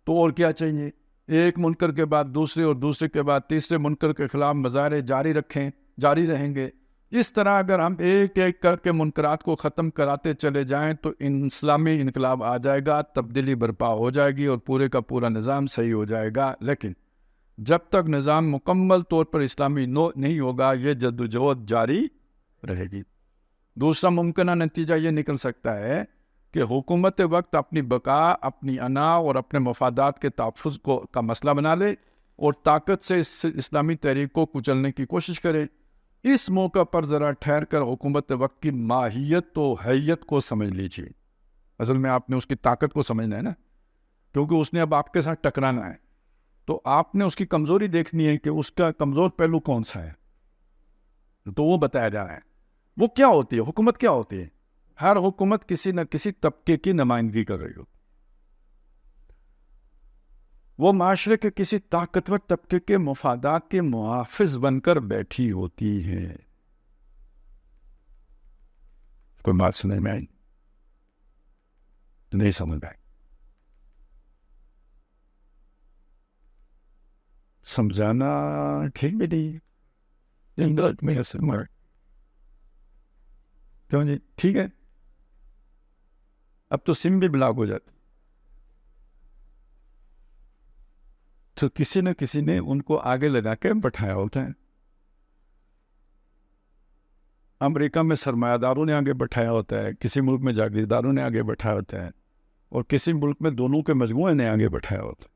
[SPEAKER 1] تو اور کیا چاہیے؟ ایک منکر کے بعد دوسرے اور دوسرے کے بعد تیسرے منکر کے خلاف مظاہرے جاری رہیں گے۔ اس طرح اگر ہم ایک ایک کر کے منکرات کو ختم کراتے چلے جائیں تو اسلامی انقلاب آ جائے گا، تبدیلی برپا ہو جائے گی اور پورے کا پورا نظام صحیح ہو جائے گا۔ لیکن جب تک نظام مکمل طور پر اسلامی نہیں ہوگا، یہ جدوجہد جاری رہے گی۔ دوسرا ممکنہ نتیجہ یہ نکل سکتا ہے کہ حکومت وقت اپنی بقا، اپنی انا اور اپنے مفادات کے تحفظ کا مسئلہ بنا لے اور طاقت سے اس اسلامی تحریک کو کچلنے کی کوشش کرے۔ اس موقع پر ذرا ٹھہر کر حکومت وقت کی ماہیت و حیت کو سمجھ لیجیے۔ اصل میں آپ نے اس کی طاقت کو سمجھنا ہے نا، کیونکہ اس نے اب آپ کے ساتھ ٹکرانا ہے، تو آپ نے اس کی کمزوری دیکھنی ہے کہ اس کا کمزور پہلو کون سا ہے، تو وہ بتایا جا رہا ہے۔ وہ کیا ہوتی ہے؟ حکومت کیا ہوتی ہے؟ ہر حکومت کسی نہ کسی طبقے کی نمائندگی کر رہی ہوتی، وہ معاشرے کے کسی طاقتور طبقے کے مفادات کے محافظ بن کر بیٹھی ہوتی ہے۔ کوئی بات سمجھ میں آئی؟ نہیں سمجھ میں آئی؟ سمجھانا ٹھیک بھی نہیں کیوں جی؟ ٹھیک ہے، اب تو سم بھی بلاک ہو جاتا، تو کسی نہ کسی نے ان کو آگے لگا کے بٹھایا ہوتا ہے۔ امریکہ میں سرمایہ داروں نے آگے بٹھایا ہوتا ہے، کسی ملک میں جاگیرداروں نے آگے بٹھایا ہوتا ہے، اور کسی ملک میں دونوں کے مجموعے نے آگے بٹھایا ہوتا ہے۔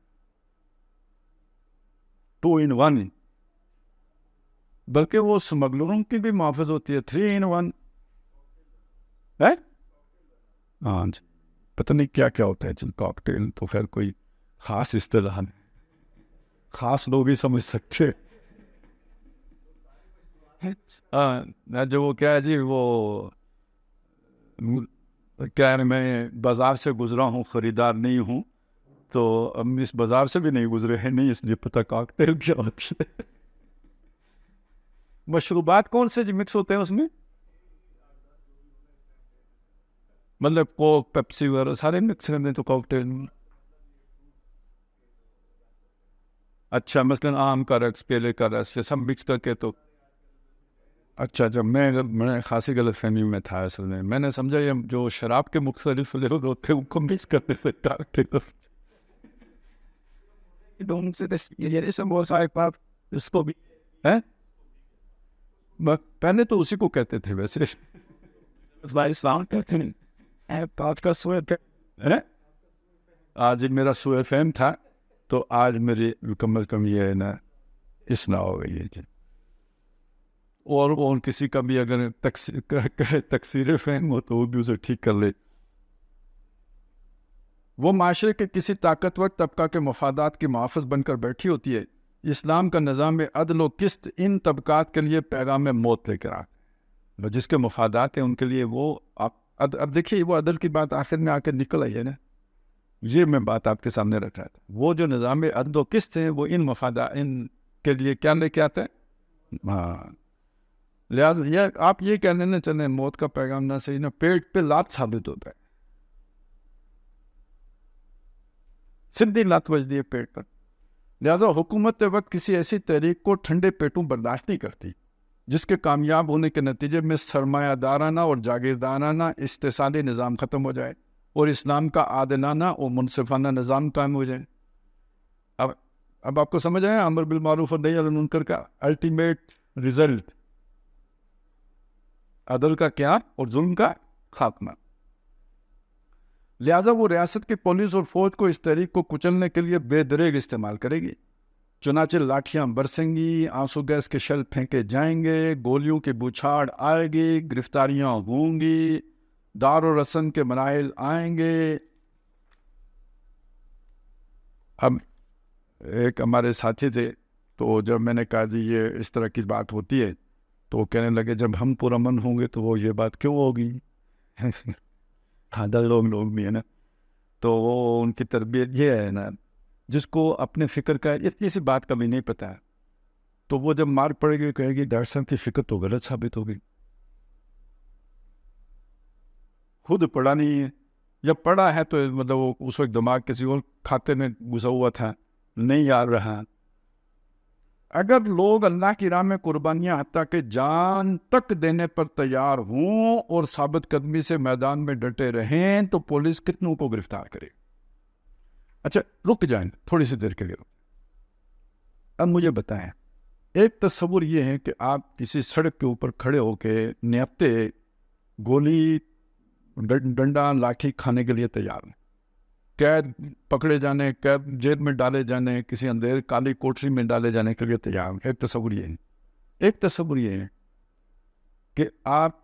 [SPEAKER 1] 2 in 1، بلکہ وہ سمگلروں کی بھی محافظ ہوتی ہے۔ 3 in 1 ہے؟ ہاں جی، پتہ نہیں کیا کیا ہوتا ہے۔ چل کاکٹیل تو خیر کوئی خاص اصطلاح نہیں، خاص لوگ ہی سمجھ سکتے۔ ہاں جو وہ کیا ہے جی، وہ کیا ہے، میں بازار سے گزرا ہوں، خریدار نہیں ہوں، تو ہم اس بازار سے بھی نہیں گزرے ہیں، نہیں اس لیے پتہ کاکٹیل کیا ہوتی ہے۔ مشروبات کون سے مکس ہوتے ہیں اس میں؟ مطلب کوک، پیپسی وغیرہ سارے مکس کرتے ہیں تو کاکٹیل میں۔ اچھا، مثلاً آم کا رس، کیلے کا رس، یہ سب مکس کر کے تو اچھا جب میں خاصی غلط فہمی میں تھا۔ اصل میں نے سمجھا یہ جو شراب کے مختلف فلیور ہوتے ہیں ان کو مکس کرنے سے کاکٹیل اس کو بھی ہے، پہلے تو اسی کو کہتے تھے ویسے۔ ہے؟ آج میرا سوء فہم تھا تو آج میری کم از کم یہ ہے نا اصلاح ہو گئی ہے جی. اور کسی کا بھی اگر تقصیر فہم ہو تو وہ بھی اسے ٹھیک کر لے. وہ معاشرے کے کسی طاقتور طبقہ کے مفادات کی محافظ بن کر بیٹھی ہوتی ہے. اسلام کا نظام عدل و قسط ان طبقات کے لیے پیغام موت لے کر آتا. جس کے مفادات ہیں ان کے لیے وہ اب دیکھیے وہ عدل کی بات آخر میں آ کے نکل آئی ہے نا. یہ میں بات آپ کے سامنے رکھ رہا تھا. وہ جو نظام عدل و قسط ہیں وہ ان مفادات ان کے لیے کیا لے کے آتا ہے. ہاں لہٰذا آپ یہ کہنے نہ چلیں موت کا پیغام نہ صحیح نہ پیٹ پہ لات ثابت ہوتا ہے. سیدھی لات بج دی ہے پیٹ پر. لہٰذا حکومت وقت کسی ایسی تحریک کو ٹھنڈے پیٹوں برداشت نہیں کرتی جس کے کامیاب ہونے کے نتیجے میں سرمایہ دارانہ اور جاگیردارانہ استحصالی نظام ختم ہو جائے اور اسلام کا عادلانہ اور منصفانہ نظام قائم ہو جائے. اب آپ کو سمجھ آیا امر بالمعروف اور نہی عن المنکر کا الٹیمیٹ ریزلٹ عدل کا کیا اور ظلم کا خاتمہ. لہٰذا وہ ریاست کی پولیس اور فوج کو اس تحریک کو کچلنے کے لیے بے دریغ استعمال کرے گی. چنانچہ لاٹھیاں برسیں گی, آنسو گیس کے شل پھینکے جائیں گے, گولیوں کی بوچھاڑ آئے گی, گرفتاریاں ہوں گی, دار و رسن کے مراحل آئیں گے. اب ایک ہمارے ساتھی تھے تو جب میں نے کہا جی یہ اس طرح کی بات ہوتی ہے تو وہ کہنے لگے جب ہم پرامن ہوں گے تو وہ یہ بات کیوں ہوگی. ہاں لوگ بھی ہے نا. تو وہ ان کی تربیت یہ ہے نا جس کو اپنے فکر کا اتنی سی بات کبھی نہیں پتہ ہے تو وہ جب مار پڑے گی کہے گی ڈاکٹر صاحب کی فکر تو غلط ثابت ہوگی. خود پڑھا نہیں ہے, جب پڑھا ہے تو مطلب وہ اس وقت دماغ کسی اور کھاتے میں گھسا ہوا تھا, نہیں یاد رہا. اگر لوگ اللہ کی راہ میں قربانیاں حتیٰ کہ جان تک دینے پر تیار ہوں اور ثابت قدمی سے میدان میں ڈٹے رہیں تو پولیس کتنوں کو گرفتار کرے. اچھا رک جائیں تھوڑی سی دیر کے لیے. اب مجھے بتائیں, ایک تصور یہ ہے کہ آپ کسی سڑک کے اوپر کھڑے ہو کے نیپتے گولی ڈنڈا لاٹھی کھانے کے لیے تیار ہیں, قید پکڑے جانے, قید جیل میں ڈالے جانے, کسی اندھیر کالی کوٹری میں ڈالے جانے کے لیے تیار ہیں. ایک تصور یہ ہے. ایک تصور یہ ہے کہ آپ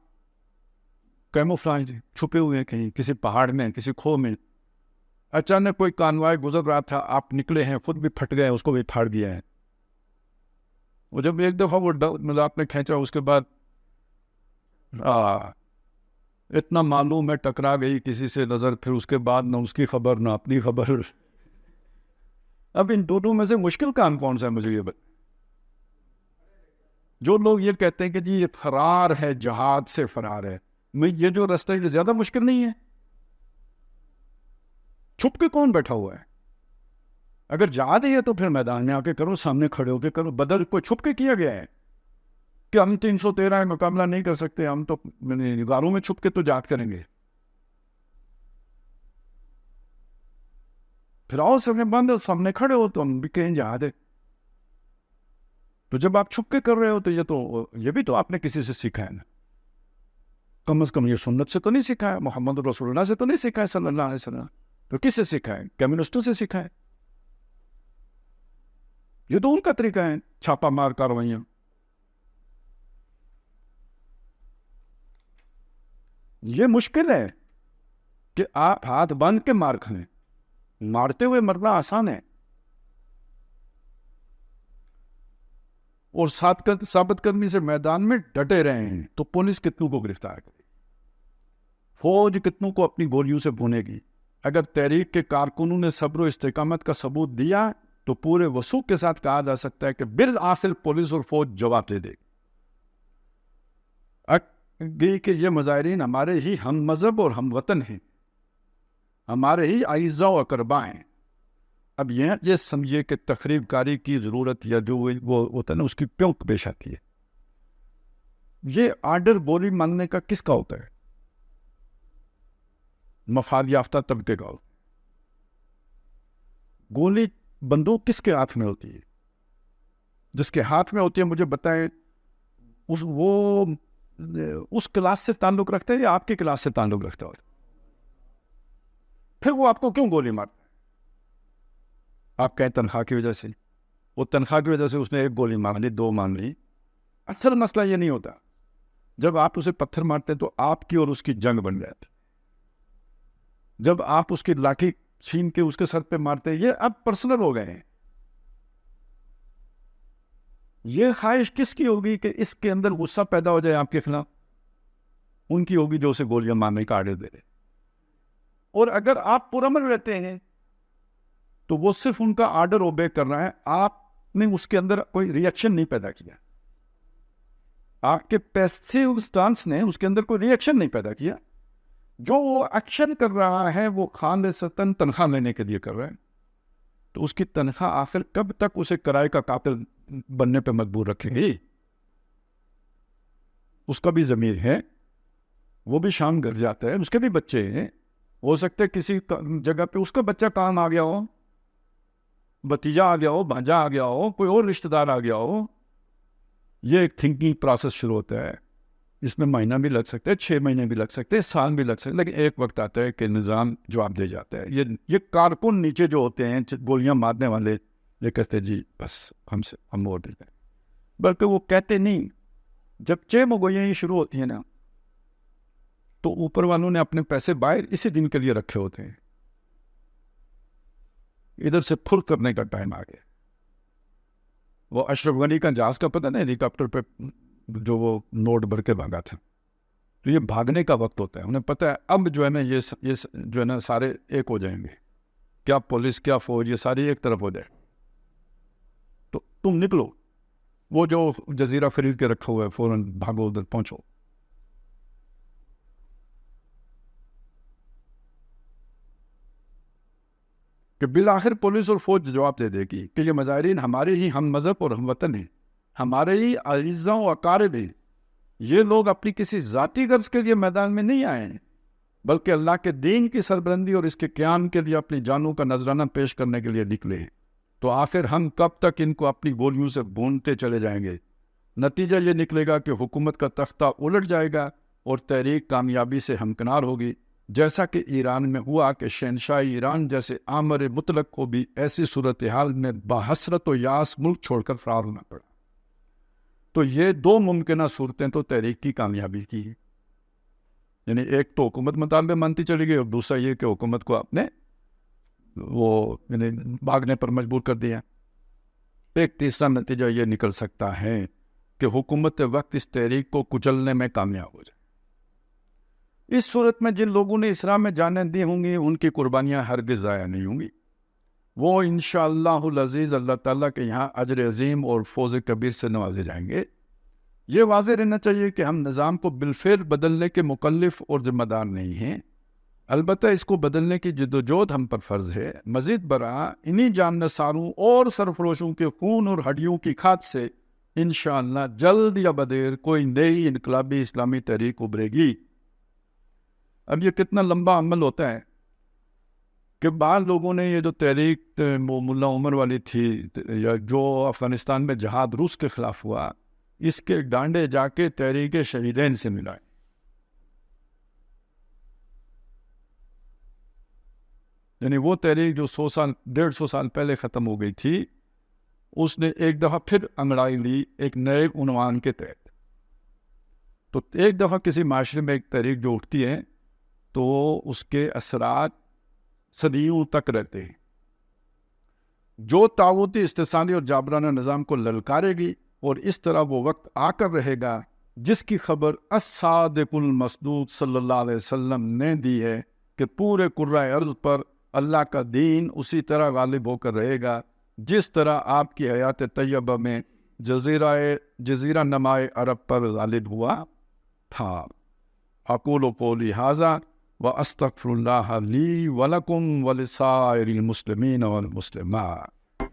[SPEAKER 1] کیموفلاج چھپے ہوئے ہیں کہیں کسی پہاڑ میں, کسی کھو میں, اچانک کوئی کانوائے گزر رہا تھا, آپ نکلے ہیں, خود بھی پھٹ گئے, اس کو بھی پھاڑ دیا ہے. وہ جب ایک دفعہ وہ مطلب آپ نے کھینچا اس کے بعد اتنا معلوم ہے ٹکرا گئی کسی سے نظر, پھر اس کے بعد نہ اس کی خبر نہ اپنی خبر. اب ان دونوں میں سے مشکل کام کون سا ہے مجھے یہ بتا. جو لوگ یہ کہتے ہیں کہ جی یہ فرار ہے, جہاد سے فرار ہے, میں یہ جو راستہ ہے زیادہ مشکل نہیں ہے. چھپ کے کون بیٹھا ہوا ہے؟ اگر جہاد ہے تو پھر میدان میں آ کے کرو, سامنے کھڑے ہو کے کرو. بدر کو چھپ کے کیا گیا ہے کہ ہم 313 مقابلہ نہیں کر سکتے, ہم تو غاروں میں چھپ کے تو جہاد کریں گے. پھر آؤ سب بند سامنے کھڑے ہو تو ہم بھی کہیں جہاد ہے. تو جب آپ چھپ کے کر رہے ہو تو یہ بھی تو آپ نے کسی سے سیکھا ہے نا. کم از کم یہ سنت سے تو نہیں سیکھا ہے, محمد رسول اللہ سے تو نہیں سیکھا ہے صلی اللہ علیہ وسلم. تو کس سے سیکھا ہے؟ کمیونسٹوں سے سیکھا ہے. یہ تو ان کا طریقہ ہے, چھاپا مار کاروائیاں. یہ مشکل ہے کہ آپ ہاتھ باندھ کے مار کھائیں, مارتے ہوئے مرنا آسان ہے. اور ثابت قدمی سے میدان میں ڈٹے رہے ہیں تو پولیس کتنوں کو گرفتار کرے, فوج کتنوں کو اپنی گولیوں سے بھونے گی. اگر تحریک کے کارکنوں نے صبر و استقامت کا ثبوت دیا تو پورے وثوق کے ساتھ کہا جا سکتا ہے کہ بالآخر پولیس اور فوج جواب دے دے گی کہ یہ مظاہرین ہمارے ہی ہم مذہب اور ہم وطن ہیں, ہمارے ہی اعزاء و اقرباء ہیں. اب یہ سمجھیے کہ تخریب کاری کی ضرورت یا جو وہ ہوتا ہے نا اس کی کیوں پیش آتی ہے. یہ آرڈر گولی ماننے کا کس کا ہوتا ہے؟ مفاد یافتہ طبقے کا. گولی بندوق کس کے ہاتھ میں ہوتی ہے؟ جس کے ہاتھ میں ہوتی ہے مجھے بتائیں وہ اس کلاس سے تعلق رکھتا ہے یا آپ کی کلاس سے تعلق رکھتا ہے؟ پھر وہ آپ کو کیوں گولی مارتا ہے؟ آپ کہیں تنخواہ کی وجہ سے، وہ تنخواہ کی وجہ سے اس نے ایک گولی مار لی، 2 مار لی. اصل مسئلہ یہ نہیں ہوتا. جب آپ اسے پتھر مارتے تو آپ کی اور اس کی جنگ بن جاتی. جب آپ اس کی لاٹھی چھین کے اس کے سر پہ مارتے، یہ اب پرسنل ہو گئے ہیں. یہ خواہش کس کی ہوگی کہ اس کے اندر غصہ پیدا ہو جائے آپ کے خلاف؟ ان کی ہوگی جو اسے گولیاں مارنے کا آرڈر دے رہے. اور اگر آپ پرامن رہتے ہیں تو وہ صرف ان کا آرڈر اوبے کر رہا ہے، آپ نے اس کے اندر کوئی ریئیکشن نہیں پیدا کیا. آپ کے پیسیو سٹانس نے اس کے اندر کوئی ریئیکشن نہیں پیدا کیا. جو وہ ایکشن کر رہا ہے وہ خالصتاً تنخواہ لینے کے لیے کر رہا ہے. تو اس کی تنخواہ آخر کب تک اسے کرائے کا قاتل بننے پہ مجبور رکھیں گی؟ اس کا بھی ضمیر ہے، وہ بھی شام گھر جاتا ہے، اس کے بھی بچے ہیں. ہو سکتا ہے کسی جگہ پہ اس کا بچہ کام آ گیا ہو، بھتیجا آ گیا ہو، بھانجا آ گیا ہو، کوئی اور رشتہ دار آ گیا ہو. یہ ایک تھنکنگ پروسیس شروع ہوتا ہے. اس میں مہینہ بھی لگ سکتا ہے، 6 مہینے بھی لگ سکتے ہیں، سال بھی لگ سکتے ہیں، لیکن ایک وقت آتا ہے کہ نظام جواب دے جاتا ہے. یہ کارکن نیچے جو ہوتے ہیں گولیاں مارنے والے، یہ کہتے ہیں جی بس ہم ووٹ دیتے ہیں. بلکہ وہ کہتے نہیں. جب 6 مگویاں یہ شروع ہوتی ہیں نا، تو اوپر والوں نے اپنے پیسے باہر اسی دن کے لیے رکھے ہوتے ہیں. ادھر سے پھر کرنے کا ٹائم آ گیا. وہ اشرف غنی کا جہاز کا پتہ نہیں، ہیلی کاپٹر پہ جو وہ نوٹ بھر کے بھاگا تھا. تو یہ بھاگنے کا وقت ہوتا ہے. انہیں پتہ ہے اب جو ہے نا یہ جو ہے نا سارے ایک ہو جائیں گے. کیا پولیس کیا فوج، یہ ساری ایک طرف ہو جائے. تو تم نکلو، وہ جو جزیرہ خرید کے رکھا ہوا ہے فوراً بھاگو، ادھر پہنچو. کہ بالآخر پولیس اور فوج جواب دے دے گی کہ یہ مظاہرین ہمارے ہی ہم مذہب اور ہم وطن ہیں، ہمارے ہی اعزاء و اقارب ہیں. یہ لوگ اپنی کسی ذاتی غرض کے لیے میدان میں نہیں آئے ہیں، بلکہ اللہ کے دین کی سربلندی اور اس کے قیام کے لیے اپنی جانوں کا نذرانہ پیش کرنے کے لیے نکلے ہیں. تو آخر ہم کب تک ان کو اپنی گولیوں سے بھونتے چلے جائیں گے؟ نتیجہ یہ نکلے گا کہ حکومت کا تختہ الٹ جائے گا اور تحریک کامیابی سے ہمکنار ہوگی، جیسا کہ ایران میں ہوا کہ شہنشاہ ایران جیسے آمر مطلق کو بھی ایسی صورتحال میں بحسرت و یاس ملک چھوڑ کر فرار ہونا پڑا. تو یہ 2 ممکنہ صورتیں تو تحریک کی کامیابی کی ہیں. یعنی ایک تو حکومت مطالبے مانتی چلی گئی، اور دوسرا یہ کہ حکومت کو اپنے بھاگنے پر مجبور کر دیا. ایک تیسرا نتیجہ یہ نکل سکتا ہے کہ حکومت وقت اس تحریک کو کچلنے میں کامیاب ہو جائے. اس صورت میں جن لوگوں نے اسلام میں جانیں دی ہوں گی ان کی قربانیاں ہرگز ضائع نہیں ہوں گی. وہ انشاءاللہ العزیز اللہ تعالیٰ کے یہاں اجر عظیم اور فوز کبیر سے نوازے جائیں گے. یہ واضح رہنا چاہیے کہ ہم نظام کو بالفعل بدلنے کے مکلف اور ذمہ دار نہیں ہیں، البتہ اس کو بدلنے کی جدوجہد ہم پر فرض ہے. مزید برآں انہی جان نثاروں اور سرفروشوں کے خون اور ہڈیوں کی کھاد سے انشاءاللہ جلد یا بدیر کوئی نئی انقلابی اسلامی تحریک ابھرے گی. اب یہ کتنا لمبا عمل ہوتا ہے کہ بعض لوگوں نے یہ جو تحریک ملا عمر والی تھی، یا جو افغانستان میں جہاد روس کے خلاف ہوا، اس کے ڈانڈے جا کے تحریک شہیدین سے ملائے. یعنی وہ تحریک جو 150 سال پہلے ختم ہو گئی تھی، اس نے ایک دفعہ پھر انگڑائی لی ایک نئے عنوان کے تحت. تو ایک دفعہ کسی معاشرے میں ایک تحریک جو اٹھتی ہے تو اس کے اثرات صدیوں تک رہتے ہیں. جو طاغوتی استحصالی اور جابرانہ نظام کو للکارے گی، اور اس طرح وہ وقت آ کر رہے گا جس کی خبر الصادق المصدوق صلی اللہ علیہ وسلم نے دی ہے کہ پورے کرۂ ارض پر اللہ کا دین اسی طرح غالب ہو کر رہے گا جس طرح آپ کی حیات طیبہ میں جزیرہ نمائے عرب پر غالب ہوا تھا. اقول قولی ھذا واستغفر اللہ لی ولکم ولسائر المسلمین والمسلمات.